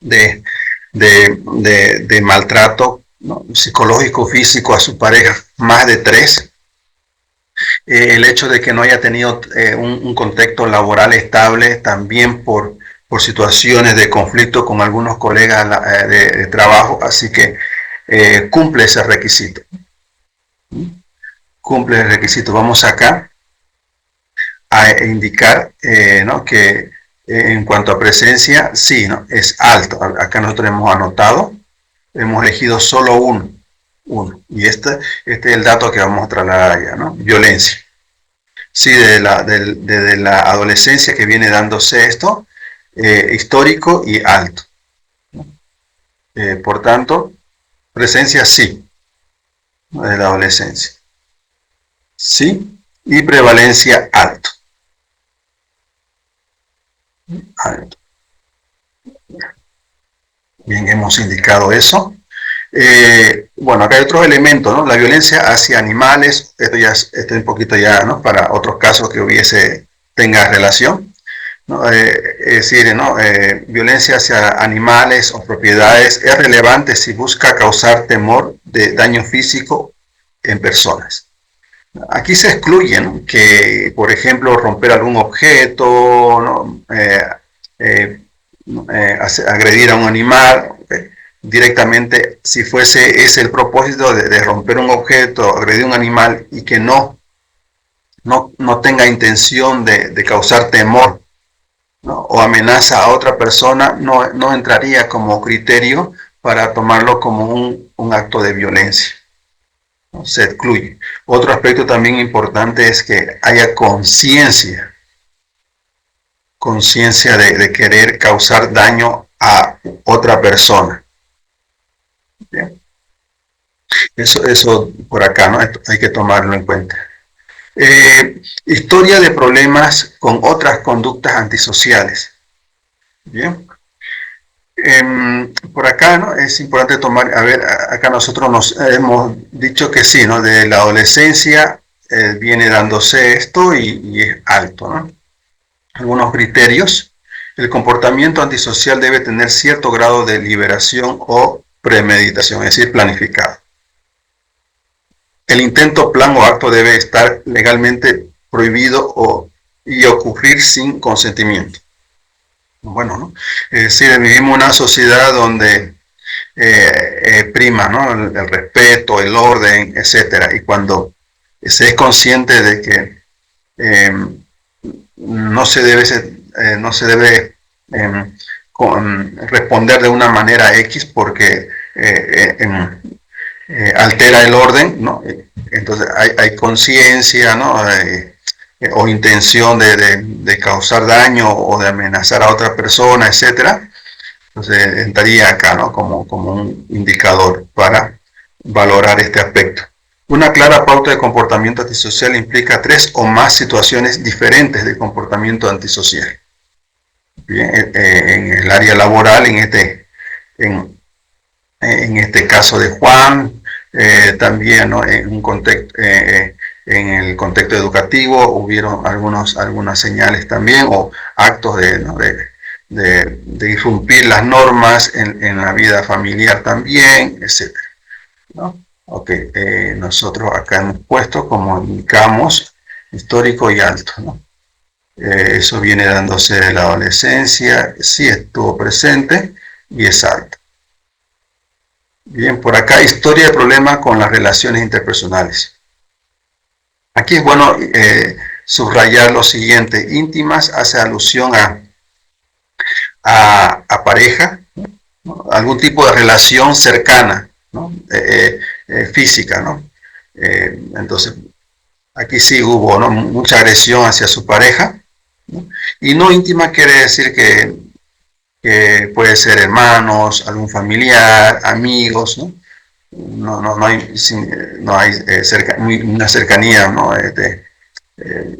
de maltrato, ¿no? Psicológico, físico a su pareja, más de 3. El hecho de que no haya tenido un contexto laboral estable, también por situaciones de conflicto con algunos colegas de trabajo, así que cumple ese requisito. Cumple el requisito. Vamos acá a indicar, ¿no? Que en cuanto a presencia, sí, ¿no? Es alto. Acá nosotros hemos anotado, hemos elegido solo uno. Y este es el dato que vamos a trasladar allá, ¿no? Violencia. Sí, desde la adolescencia que viene dándose esto, histórico y alto, ¿no? Por tanto, presencia sí, de la adolescencia. Sí, y prevalencia alto. Alto. Bien, hemos indicado eso. Bueno, acá hay otros elementos, ¿no? La violencia hacia animales, esto es un poquito ya, ¿no? Para otros casos que tenga relación, ¿no? Es decir, ¿no? Violencia hacia animales o propiedades es relevante si busca causar temor de daño físico en personas. Aquí se excluye, ¿no? Que, por ejemplo, romper algún objeto, ¿no? Agredir a un animal, directamente, si fuese ese el propósito de romper un objeto, agredir a un animal, y que no tenga intención de causar temor, ¿no? O amenaza a otra persona, no entraría como criterio para tomarlo como un acto de violencia. Se excluye. Otro aspecto también importante es que haya conciencia de querer causar daño a otra persona. Bien. Eso por acá, ¿no? Esto hay que tomarlo en cuenta. Historia de problemas con otras conductas antisociales. Bien. Por acá, ¿no? Es importante tomar, a ver, acá nosotros nos hemos dicho que sí, ¿no? De la adolescencia viene dándose esto y es alto, ¿no? Algunos criterios. El comportamiento antisocial debe tener cierto grado de liberación o premeditación, es decir, planificado. El intento, plan o acto debe estar legalmente prohibido y ocurrir sin consentimiento. Bueno, ¿no? Es decir, vivimos una sociedad donde prima, ¿no? El respeto, el orden, etcétera. Y cuando se es consciente de que no se debe responder de una manera X porque altera el orden, ¿no? Entonces hay conciencia, ¿no? O intención de causar daño o de amenazar a otra persona, etcétera. Entonces entraría acá, ¿no? Como un indicador para valorar este aspecto. Una clara pauta de comportamiento antisocial implica 3 o más situaciones diferentes de comportamiento antisocial. Bien, en el área laboral, en este caso de Juan, también, ¿no? En el contexto educativo hubieron algunas señales también o actos de irrumpir las normas en la vida familiar también, etc. ¿No? Okay, nosotros acá hemos puesto, como indicamos, histórico y alto, ¿no? Eso viene dándose de la adolescencia, sí estuvo presente y es alto. Bien, por acá, historia de problemas con las relaciones interpersonales. Aquí es bueno subrayar lo siguiente: íntimas hace alusión a pareja, ¿no? Algún tipo de relación cercana, ¿no? Física, ¿no? Entonces, aquí sí hubo, ¿no? Mucha agresión hacia su pareja, ¿no? Y no íntima quiere decir que puede ser hermanos, algún familiar, amigos, ¿no? No hay una cercanía, ¿no?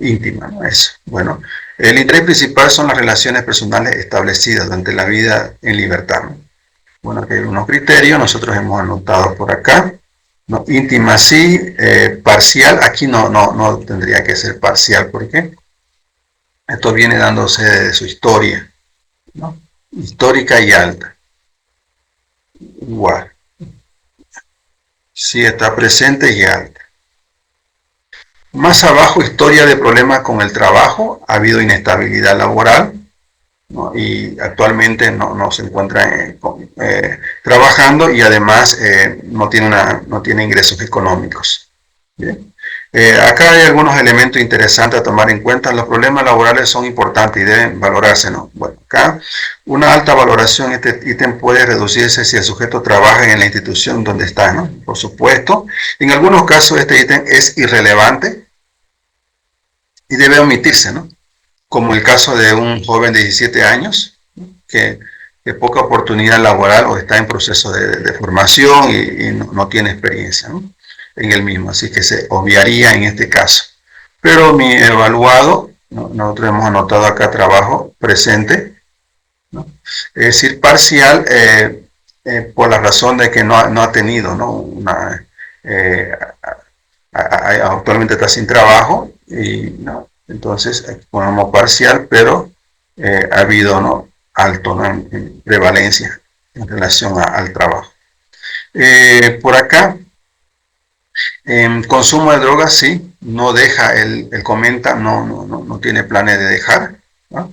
Íntima, ¿no? Eso. Bueno, el interés principal son las relaciones personales establecidas durante la vida en libertad, ¿no? Bueno, aquí hay unos criterios, nosotros hemos anotado por acá, ¿no? Íntima sí, parcial, aquí no tendría que ser parcial, porque esto viene dándose de su historia, ¿no? Histórica y alta. Igual. Sí está presente y alta. Más abajo, historia de problemas con el trabajo, ha habido inestabilidad laboral, ¿no? Y actualmente no se encuentra trabajando y además no tiene ingresos económicos. Bien. Acá hay algunos elementos interesantes a tomar en cuenta. Los problemas laborales son importantes y deben valorarse, ¿no? Bueno, acá una alta valoración, este ítem puede reducirse si el sujeto trabaja en la institución donde está, ¿no? Por supuesto, en algunos casos este ítem es irrelevante y debe omitirse, ¿no? Como el caso de un joven de 17 años que poca oportunidad laboral o está en proceso de formación y no tiene experiencia, ¿no? En el mismo, así que se obviaría en este caso. Pero mi evaluado, ¿no? Nosotros hemos anotado acá trabajo presente, ¿no? Es decir, parcial, por la razón de que no ha tenido, ¿no? Actualmente está sin trabajo y no. Entonces ponemos parcial, pero ha habido, ¿no? Alto, ¿no? en prevalencia en relación al trabajo. Por acá, consumo de drogas, sí, no deja, él comenta, no tiene planes de dejar, ¿no?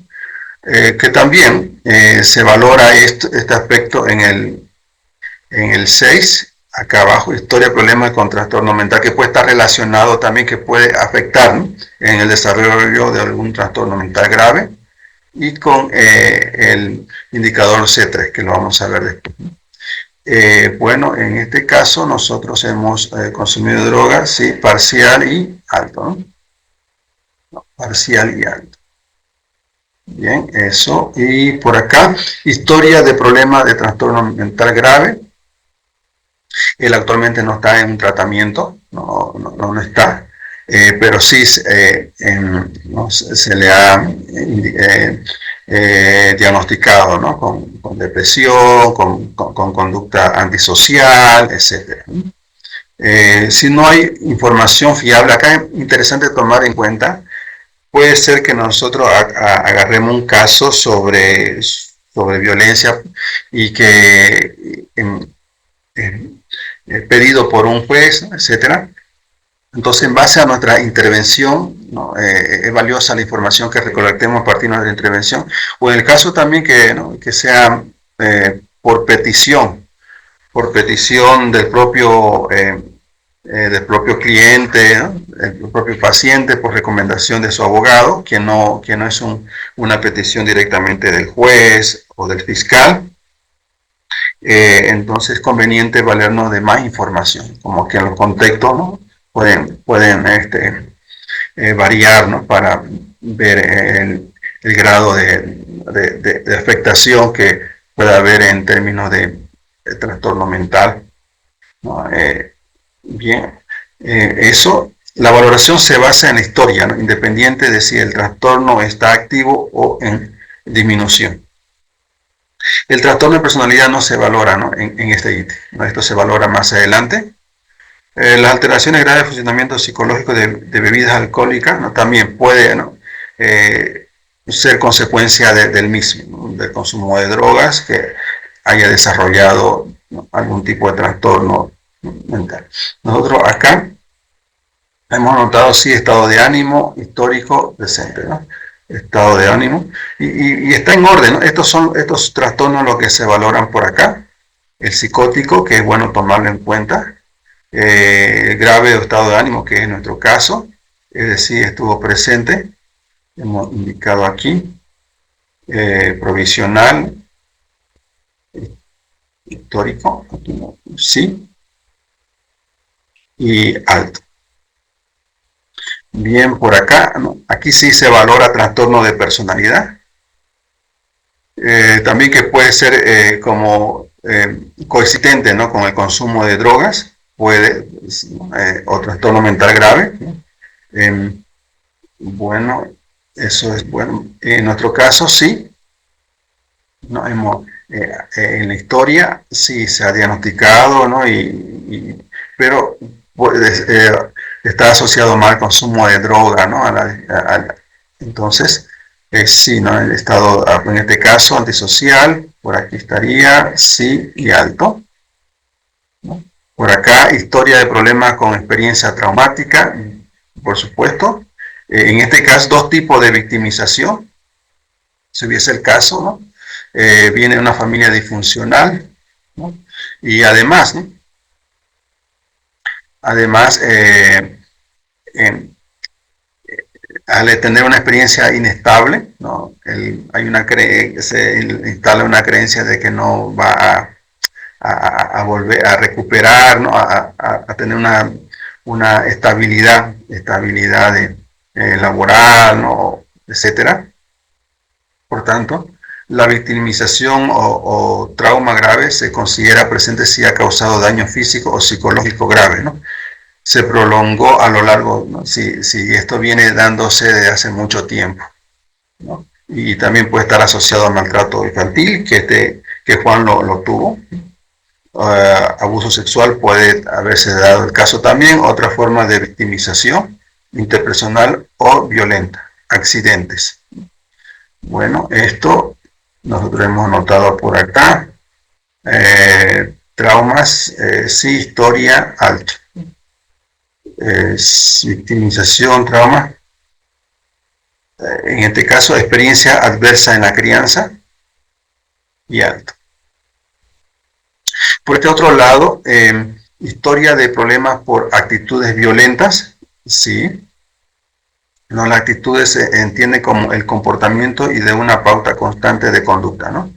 Que también se valora este aspecto en el 6, acá abajo, historia, problemas con trastorno mental, que puede estar relacionado también, que puede afectar, ¿no? En el desarrollo de algún trastorno mental grave, y con el indicador C3, que lo vamos a ver después, ¿no? Bueno, en este caso nosotros hemos consumido drogas, sí, parcial y alto, ¿no? No, parcial y alto. Bien, eso. Y por acá, historia de problemas de trastorno mental grave. Él actualmente no está en un tratamiento, no está, pero sí ¿no? se le ha diagnosticado, ¿no? Con depresión, con conducta antisocial, etc. Si no hay información fiable, acá es interesante tomar en cuenta, puede ser que nosotros agarremos un caso sobre violencia y que pedido por un juez, etcétera. Entonces, en base a nuestra intervención, ¿no? Es valiosa la información que recolectemos a partir de nuestra intervención, o en el caso también que, ¿no? que sea por petición del propio cliente, ¿no? El propio paciente, por recomendación de su abogado, que no es una petición directamente del juez o del fiscal. Entonces es conveniente valernos de más información, como que en los contextos, ¿no? pueden variar, ¿no? Para ver el grado de afectación que pueda haber en términos de trastorno mental, ¿no? Bien, eso, la valoración se basa en la historia, ¿no? Independiente de si el trastorno está activo o en disminución. El trastorno de personalidad no se valora, ¿no? en este ítem, ¿no? Esto se valora más adelante. Las alteraciones graves de funcionamiento psicológico de bebidas alcohólicas, ¿no? También puede, ¿no? Ser consecuencia del mismo, ¿no? Del consumo de drogas, que haya desarrollado, ¿no? algún tipo de trastorno mental. Nosotros acá hemos notado, sí, estado de ánimo histórico presente, ¿no? Estado de ánimo, y está en orden, ¿no? Estos trastornos lo que se valoran por acá. El psicótico, que es bueno tomarlo en cuenta. Grave estado de ánimo, que es nuestro caso, es decir, estuvo presente, hemos indicado aquí. Provisional, histórico, aquí no, sí, y alto. Bien, por acá, ¿no? Aquí sí se valora trastorno de personalidad. También que puede ser como coexistente, ¿no? Con el consumo de drogas, puede, o trastorno mental grave. Bueno, eso es bueno. En nuestro caso, sí. No hemos, en la historia sí se ha diagnosticado, ¿no? Pero pues, está asociado más al consumo de droga, ¿no? Entonces, sí, ¿no? El estado, en este caso, antisocial, por aquí estaría, sí y alto, ¿no? Por acá, historia de problemas con experiencia traumática, por supuesto. En este caso, dos tipos de victimización, si hubiese el caso, ¿no? Viene de una familia disfuncional, ¿no? Y además, ¿no? Además, al tener una experiencia inestable, ¿no? Se instala una creencia de que no va a volver a recuperar, ¿no? a tener una estabilidad laboral, ¿no? Etcétera. Por tanto, la victimización o trauma grave se considera presente si ha causado daño físico o psicológico grave, ¿no? Se prolongó a lo largo, ¿no? si esto viene dándose desde hace mucho tiempo, ¿no? Y también puede estar asociado al maltrato infantil, que Juan lo tuvo. Abuso sexual puede haberse dado el caso también. Otra forma de victimización interpersonal o violenta, accidentes. Bueno, esto nosotros hemos notado por acá. Traumas, sí, historia, alto. Victimización, trauma. En este caso, experiencia adversa en la crianza y alto. Por este otro lado, historia de problemas por actitudes violentas, sí. No, la actitud se entiende como el comportamiento y de una pauta constante de conducta, ¿no?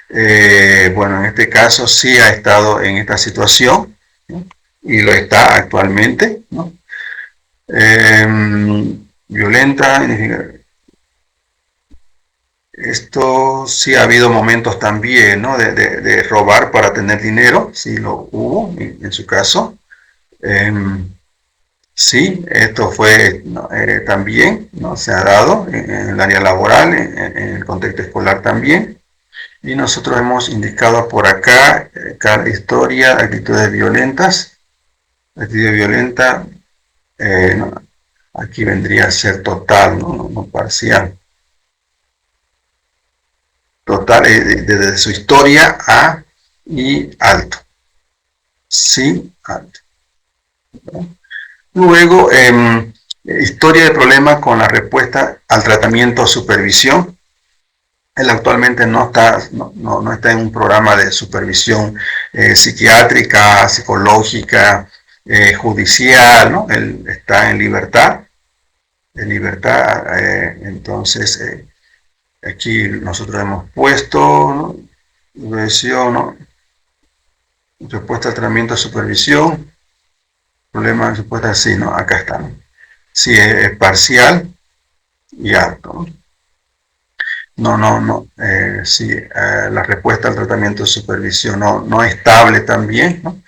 Bueno, en este caso sí ha estado en esta situación, ¿no? Y lo está actualmente, ¿no? Violenta, esto sí ha habido momentos también, ¿no? de robar para tener dinero, sí lo hubo en su caso. Sí, esto fue también, ¿no? Se ha dado en el área laboral, en el contexto escolar también. Y nosotros hemos indicado por acá, cada historia, actitudes violentas. Actitud violenta, no, aquí vendría a ser total, no parcial. Total, desde su historia a y alto. Sí, alto. Luego, historia de problema con la respuesta al tratamiento o supervisión. Él actualmente no está en un programa de supervisión psiquiátrica, psicológica, judicial, ¿no? Él está en libertad, entonces aquí nosotros hemos puesto, ¿no? Supervisión, ¿no? Respuesta al tratamiento de supervisión, problema de respuesta, sí, ¿no? Acá está, ¿no? Sí, es parcial y alto, ¿no? Sí, la respuesta al tratamiento de supervisión no estable también, ¿no?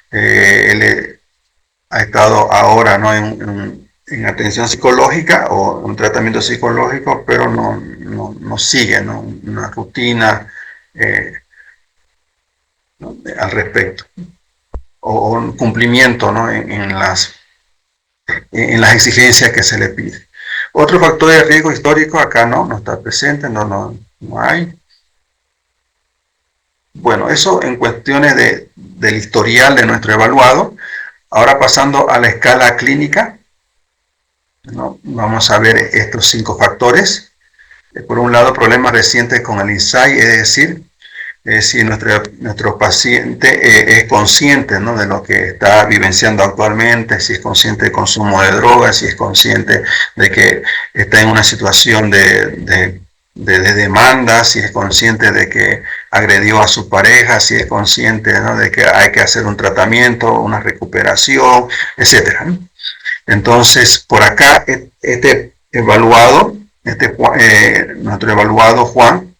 Él ha estado ahora, ¿no? En atención psicológica o un tratamiento psicológico, pero no sigue, ¿no? Una rutina ¿no? Al respecto, o un cumplimiento, ¿no? En las exigencias que se le pide. Otro factor de riesgo histórico acá no está presente, no hay. Bueno, eso en cuestiones del historial de nuestro evaluado. Ahora pasando a la escala clínica, ¿no? Vamos a ver estos 5 factores. Por un lado, problemas recientes con el insight, es decir, si nuestro paciente es consciente, ¿no? De lo que está vivenciando actualmente, si es consciente del consumo de drogas, si es consciente de que está en una situación de demanda, si es consciente de que agredió a su pareja, si es consciente, ¿no? De que hay que hacer un tratamiento, una recuperación, etcétera, ¿no? Entonces, por acá, nuestro evaluado Juan,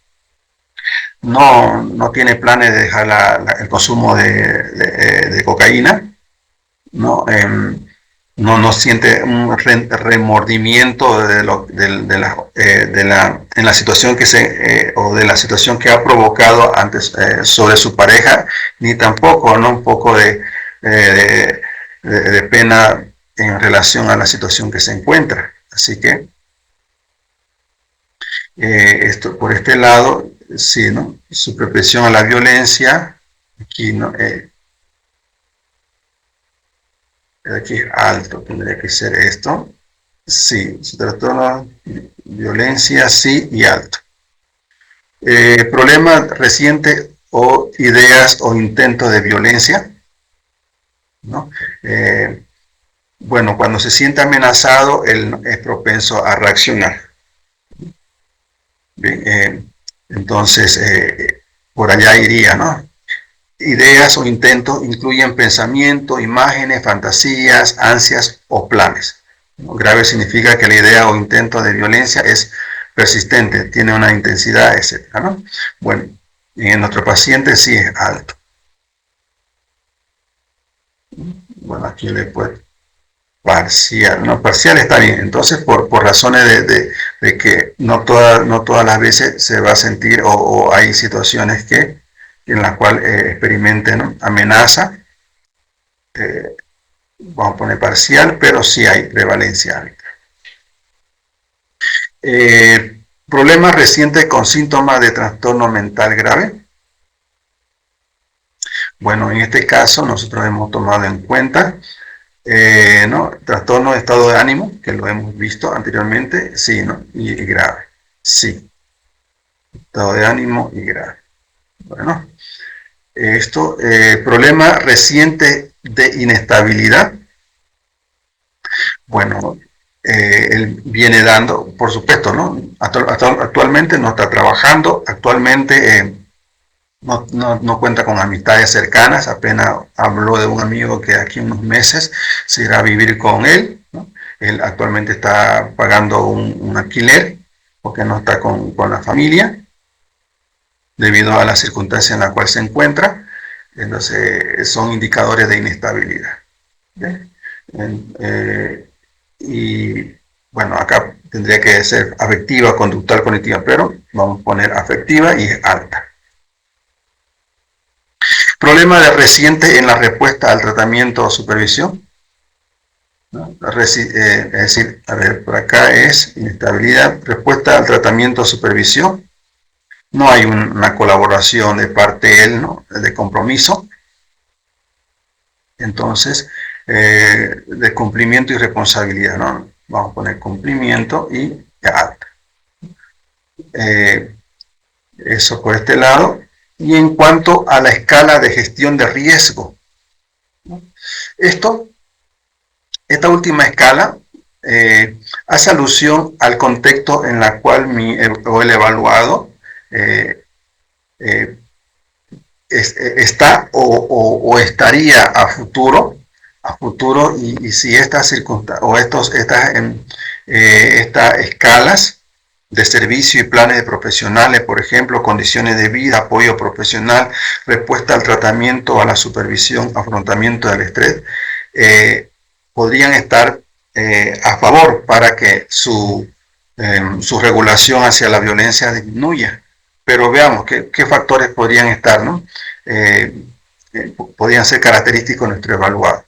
no tiene planes de dejar el consumo de cocaína, no, no siente un remordimiento en la situación o de la situación que ha provocado antes sobre su pareja, ni tampoco, ¿no? Un poco de pena en relación a la situación que se encuentra. Así que por este lado, sí, ¿no? Su propensión a la violencia, aquí, ¿no? Aquí es alto, tendría que ser esto. Sí, su trastorno, violencia, sí y alto. Problema reciente o ideas o intentos de violencia, ¿no? Bueno, cuando se siente amenazado, él es propenso a reaccionar. Bien, entonces, por allá iría, ¿no? Ideas o intentos incluyen pensamientos, imágenes, fantasías, ansias o planes. ¿No? Grave significa que la idea o intento de violencia es persistente, tiene una intensidad, etc., ¿no? Bueno, en nuestro paciente sí es alto. Bueno, aquí le puedo parcial, no, parcial está bien. Entonces, por razones de que no todas las veces se va a sentir o hay situaciones en las cuales experimenten, ¿no? Amenaza, vamos a poner parcial, pero sí hay prevalencia. Problemas recientes con síntomas de trastorno mental grave. Bueno, en este caso nosotros hemos tomado en cuenta ¿no? Trastorno de estado de ánimo, que lo hemos visto anteriormente, sí, ¿no? Y grave, sí, estado de ánimo y grave. Bueno, problema reciente de inestabilidad. Bueno, él viene dando, por supuesto, ¿no? Actualmente no está trabajando, actualmente no cuenta con amistades cercanas, apenas habló de un amigo que aquí unos meses se irá a vivir con él, ¿no? Él actualmente está pagando un alquiler porque no está con la familia debido a la circunstancia en la cual se encuentra, entonces son indicadores de inestabilidad. ¿Bien? Y bueno, acá tendría que ser afectiva, conductual, cognitiva, pero vamos a poner afectiva y es alta. Problema de reciente en la respuesta al tratamiento o supervisión. ¿No? Es decir, a ver, por acá es inestabilidad, respuesta al tratamiento o supervisión. No hay una colaboración de parte de él, ¿no? De compromiso. Entonces, de cumplimiento y responsabilidad, ¿no? Vamos a poner cumplimiento y alta. Eso por este lado. Y en cuanto a la escala de gestión de riesgo, ¿no? Esta última escala hace alusión al contexto en el cual el evaluado está o estaría a futuro y si estas circunstancias o estas escalas de servicio y planes de profesionales, por ejemplo, condiciones de vida, apoyo profesional, respuesta al tratamiento, a la supervisión, afrontamiento del estrés, podrían estar a favor para que su regulación hacia la violencia disminuya. Pero veamos qué factores podrían estar, ¿no? Podrían ser característicos de nuestro evaluado.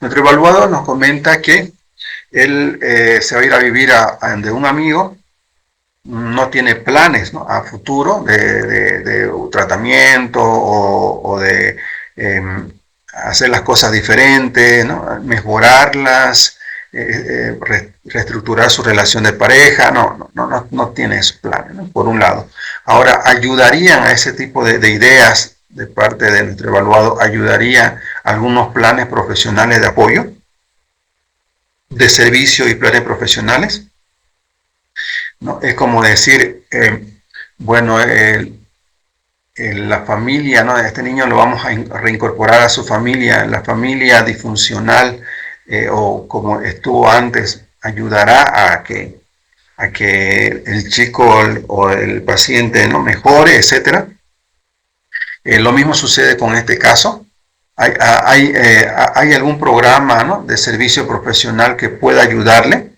Nuestro evaluado nos comenta que él se va a ir a vivir de un amigo, no tiene planes, ¿no? A futuro de tratamiento o de hacer las cosas diferentes, ¿no? Mejorarlas, reestructurar su relación de pareja, no tiene esos planes, ¿no? Por un lado. Ahora, ayudarían a ese tipo de ideas de parte de nuestro evaluado, ayudaría a algunos planes profesionales de apoyo, de servicio y planes profesionales, ¿no? Es como decir, bueno, la familia, ¿no? Este niño lo vamos a reincorporar a su familia, la familia disfuncional o como estuvo antes, ayudará a que el chico o el paciente, ¿no? Mejore, etcétera. Lo mismo sucede con este caso. ¿Hay algún programa, ¿no? De servicio profesional que pueda ayudarle?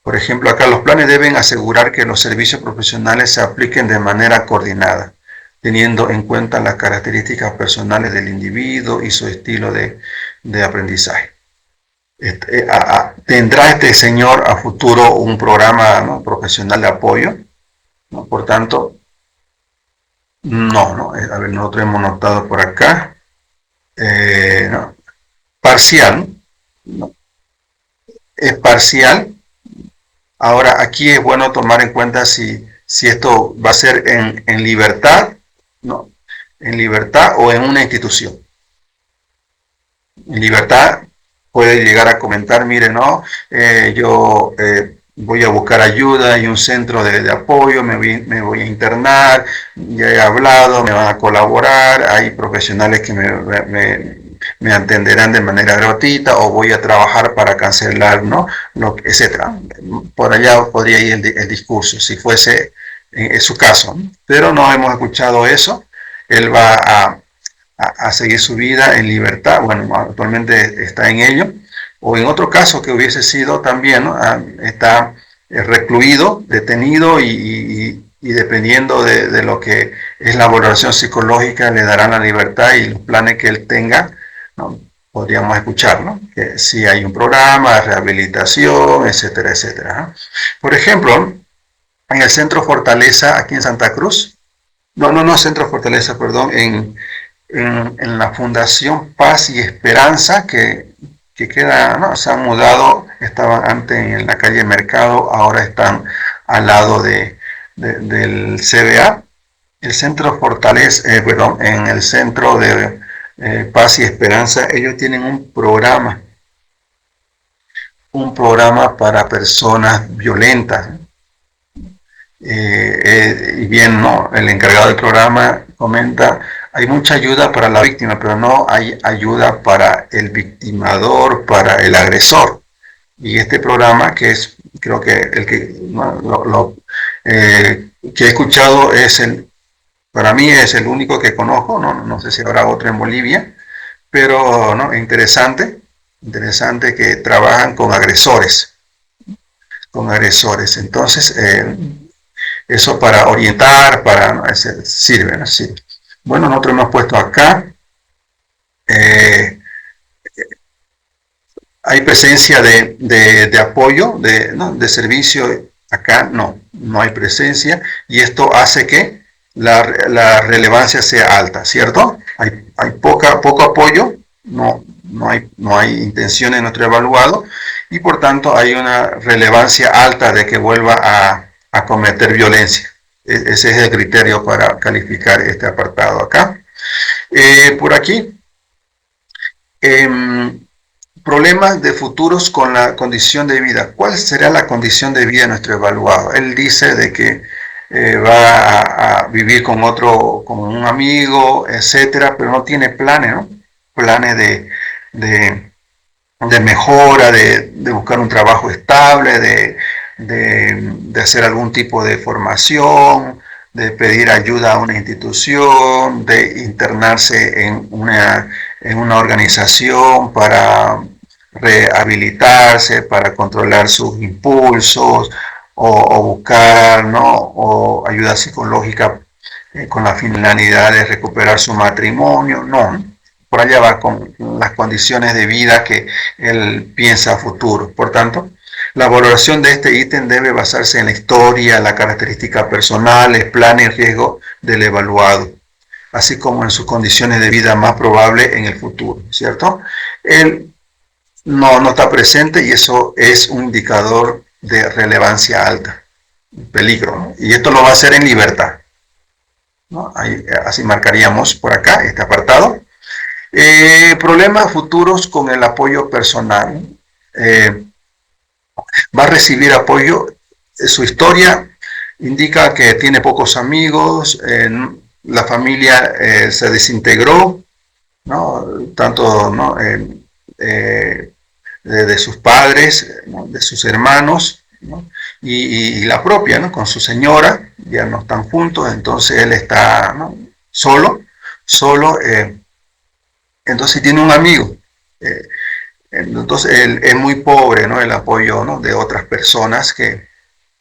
Por ejemplo, acá los planes deben asegurar que los servicios profesionales se apliquen de manera coordinada, teniendo en cuenta las características personales del individuo y su estilo de aprendizaje. ¿Tendrá este señor a futuro un programa, ¿no? profesional de apoyo? ¿No? Por tanto, no. A ver, nosotros hemos notado por acá, no. Parcial, ¿no? Es parcial. Ahora, aquí es bueno tomar en cuenta si esto va a ser en libertad, ¿no? En libertad o en una institución. En libertad puede llegar a comentar, mire, no, yo voy a buscar ayuda, hay un centro de apoyo, me voy a internar, ya he hablado, me van a colaborar, hay profesionales que me atenderán de manera gratuita o voy a trabajar para cancelar, ¿no? Etcétera. Por allá podría ir el discurso, si fuese su caso. Pero no hemos escuchado eso. Él va a seguir su vida en libertad. Bueno, actualmente está en ello. O en otro caso que hubiese sido también, ¿no? Está recluido, detenido y dependiendo de lo que es la valoración psicológica, le darán la libertad y los planes que él tenga, ¿no? Podríamos escuchar, ¿no? Que si hay un programa de rehabilitación, etcétera, etcétera, ¿no? Por ejemplo, en el Centro Fortaleza, aquí en Santa Cruz, Centro Fortaleza, perdón, en la Fundación Paz y Esperanza, que queda, ¿no? Se han mudado, estaban antes en la calle Mercado, ahora están al lado del CBA, el Centro Fortaleza, en el Centro de Paz y Esperanza, ellos tienen un programa para personas violentas. Y bien, ¿no? El encargado del programa comenta, hay mucha ayuda para la víctima, pero no hay ayuda para el victimador, para el agresor. Y este programa, que es, creo que el que, ¿no? Que he escuchado para mí es el único que conozco, no sé si habrá otro en Bolivia, pero ¿no? Interesante que trabajan con agresores. Entonces, eso para orientar, sirve, ¿no? Sirve. Bueno, nosotros hemos puesto acá, hay presencia de apoyo, de servicio. Acá no hay presencia, y esto hace que la relevancia sea alta, ¿cierto? Hay poco apoyo, no hay intención en nuestro evaluado, y por tanto hay una relevancia alta de que vuelva a cometer violencia. Ese es el criterio para calificar este apartado acá. Por aquí, problemas de futuros con la condición de vida. ¿Cuál será la condición de vida de nuestro evaluado? Él dice de que va a vivir con un amigo, etcétera, pero no tiene planes, ¿no? Planes de mejora, de buscar un trabajo estable, de hacer algún tipo de formación, de pedir ayuda a una institución, de internarse en una organización para rehabilitarse, para controlar sus impulsos, o buscar, ¿no? O ayuda psicológica con la finalidad de recuperar su matrimonio. No, por allá va con las condiciones de vida que él piensa a futuro. Por tanto, la valoración de este ítem debe basarse en la historia, las características personales, planes y riesgo del evaluado, así como en sus condiciones de vida más probables en el futuro, ¿cierto? Él no está presente, y eso es un indicador de relevancia alta, peligro, ¿no? Y esto lo va a hacer en libertad, ¿no? Así marcaríamos por acá este apartado. Problemas futuros con el apoyo personal. Va a recibir apoyo. Su historia indica que tiene pocos amigos, la familia se desintegró, ¿no? Tanto, ¿no? De sus padres, ¿no? De sus hermanos, ¿no? Y la propia, ¿no? Con su señora, ya no están juntos, entonces él está, ¿no? solo, entonces tiene un amigo. Entonces él es muy pobre, ¿no? El apoyo, ¿no? De otras personas que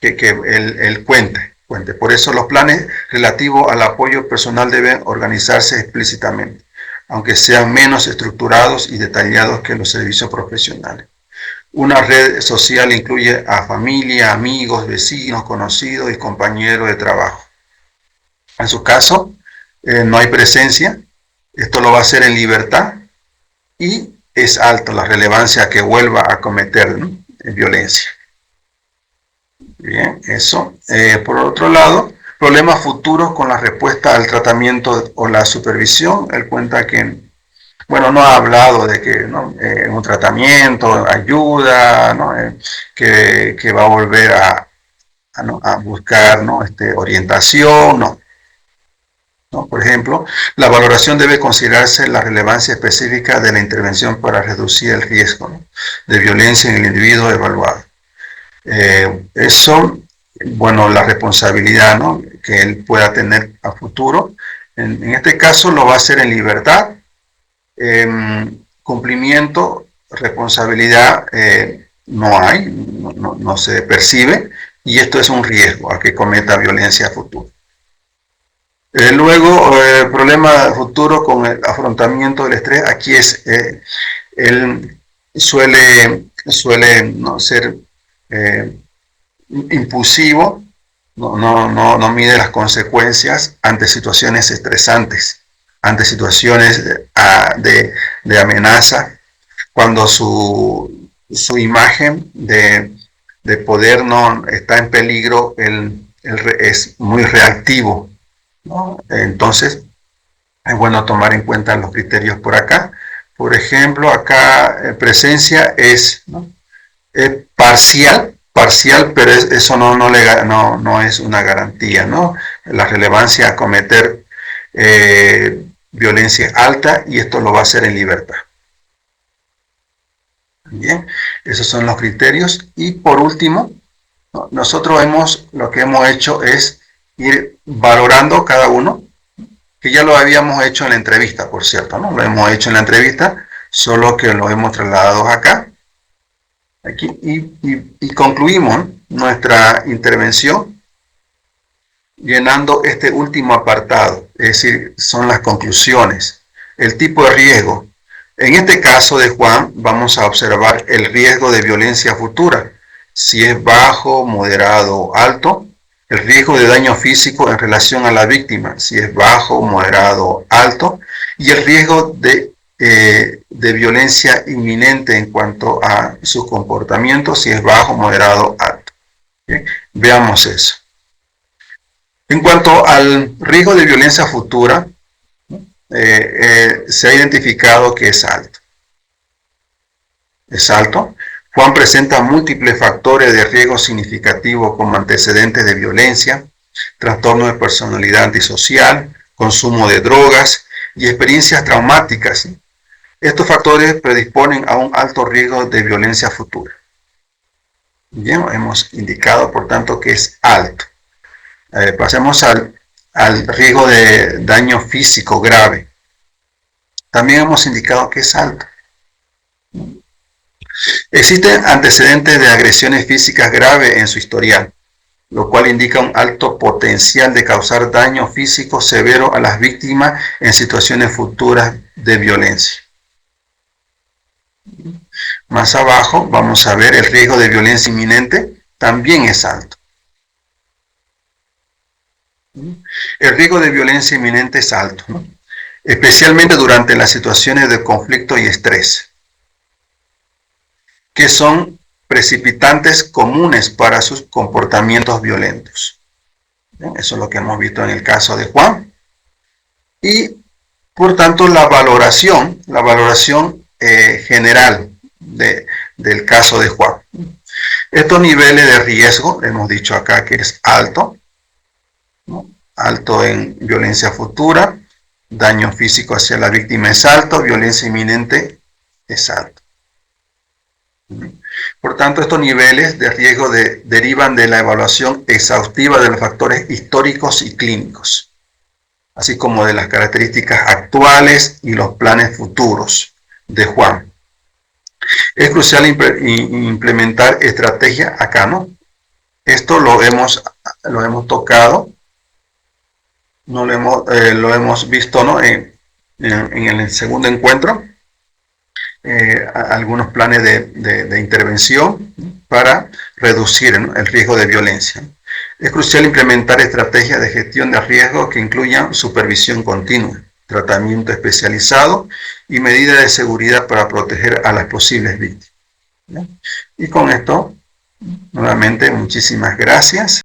él cuente. Por eso los planes relativos al apoyo personal deben organizarse explícitamente, aunque sean menos estructurados y detallados que los servicios profesionales. Una red social incluye a familia, amigos, vecinos, conocidos y compañeros de trabajo. En su caso, no hay presencia. Esto lo va a hacer en libertad, y es alta la relevancia que vuelva a cometer, ¿no? Violencia. Bien, eso. Por otro lado, problemas futuros con la respuesta al tratamiento o la supervisión. Él cuenta que, bueno, no ha hablado de que, ¿no? Un tratamiento, ayuda, ¿no? Que va a volver a buscar, ¿no? Orientación, no. ¿No? Por ejemplo, la valoración debe considerarse la relevancia específica de la intervención para reducir el riesgo, ¿no? de violencia en el individuo evaluado. Eso, bueno, la responsabilidad, ¿no? que él pueda tener a futuro. En este caso lo va a hacer en libertad. Cumplimiento, responsabilidad no hay, no se percibe, y esto es un riesgo a que cometa violencia a futuro. Luego, problema futuro con el afrontamiento del estrés. Aquí él suele ¿no? ser impulsivo, no mide las consecuencias ante situaciones estresantes, ante situaciones de amenaza, cuando su imagen de poder no está en peligro. Él es muy reactivo, ¿no? Entonces, es bueno tomar en cuenta los criterios por acá. Por ejemplo, acá presencia es, ¿no? Parcial, pero eso no es una garantía, ¿no? La relevancia a cometer violencia alta, y esto lo va a hacer en libertad. Bien, esos son los criterios. Y por último, nosotros lo que hemos hecho es ir valorando cada uno que ya lo habíamos hecho en la entrevista, por cierto, ¿no? Lo hemos hecho en la entrevista, solo que lo hemos trasladado acá. Aquí, y concluimos nuestra intervención llenando este último apartado, es decir, son las conclusiones. El tipo de riesgo. En este caso de Juan, vamos a observar el riesgo de violencia futura, si es bajo, moderado o alto. El riesgo de daño físico en relación a la víctima, si es bajo, moderado o alto. Y el riesgo de violencia inminente en cuanto a su comportamiento, si es bajo, moderado o alto. ¿Bien? Veamos eso. En cuanto al riesgo de violencia futura, se ha identificado que es alto. Es alto. Juan presenta múltiples factores de riesgo significativo como antecedentes de violencia, trastorno de personalidad antisocial, consumo de drogas y experiencias traumáticas. Estos factores predisponen a un alto riesgo de violencia futura. Bien, hemos indicado por tanto que es alto. Pasemos al riesgo de daño físico grave. También hemos indicado que es alto. Existen antecedentes de agresiones físicas graves en su historial, lo cual indica un alto potencial de causar daño físico severo a las víctimas en situaciones futuras de violencia. Más abajo vamos a ver el riesgo de violencia inminente, también es alto. El riesgo de violencia inminente es alto, ¿no? Especialmente durante las situaciones de conflicto y estrés, que son precipitantes comunes para sus comportamientos violentos. ¿Bien? Eso es lo que hemos visto en el caso de Juan. Y, por tanto, la valoración general del caso de Juan. Estos niveles de riesgo, hemos dicho acá que es alto, ¿no? Alto en violencia futura, daño físico hacia la víctima es alto, violencia inminente es alto. Por tanto, estos niveles de riesgo derivan de la evaluación exhaustiva de los factores históricos y clínicos, así como de las características actuales y los planes futuros de Juan. Es crucial implementar estrategias acá, ¿no? Esto lo hemos tocado, no lo hemos visto, ¿no? En el segundo encuentro, algunos planes de intervención para reducir, ¿no?, el riesgo de violencia. Es crucial implementar estrategias de gestión de riesgo que incluyan supervisión continua, tratamiento especializado y medidas de seguridad para proteger a las posibles víctimas. ¿Bien? Y con esto, nuevamente, muchísimas gracias.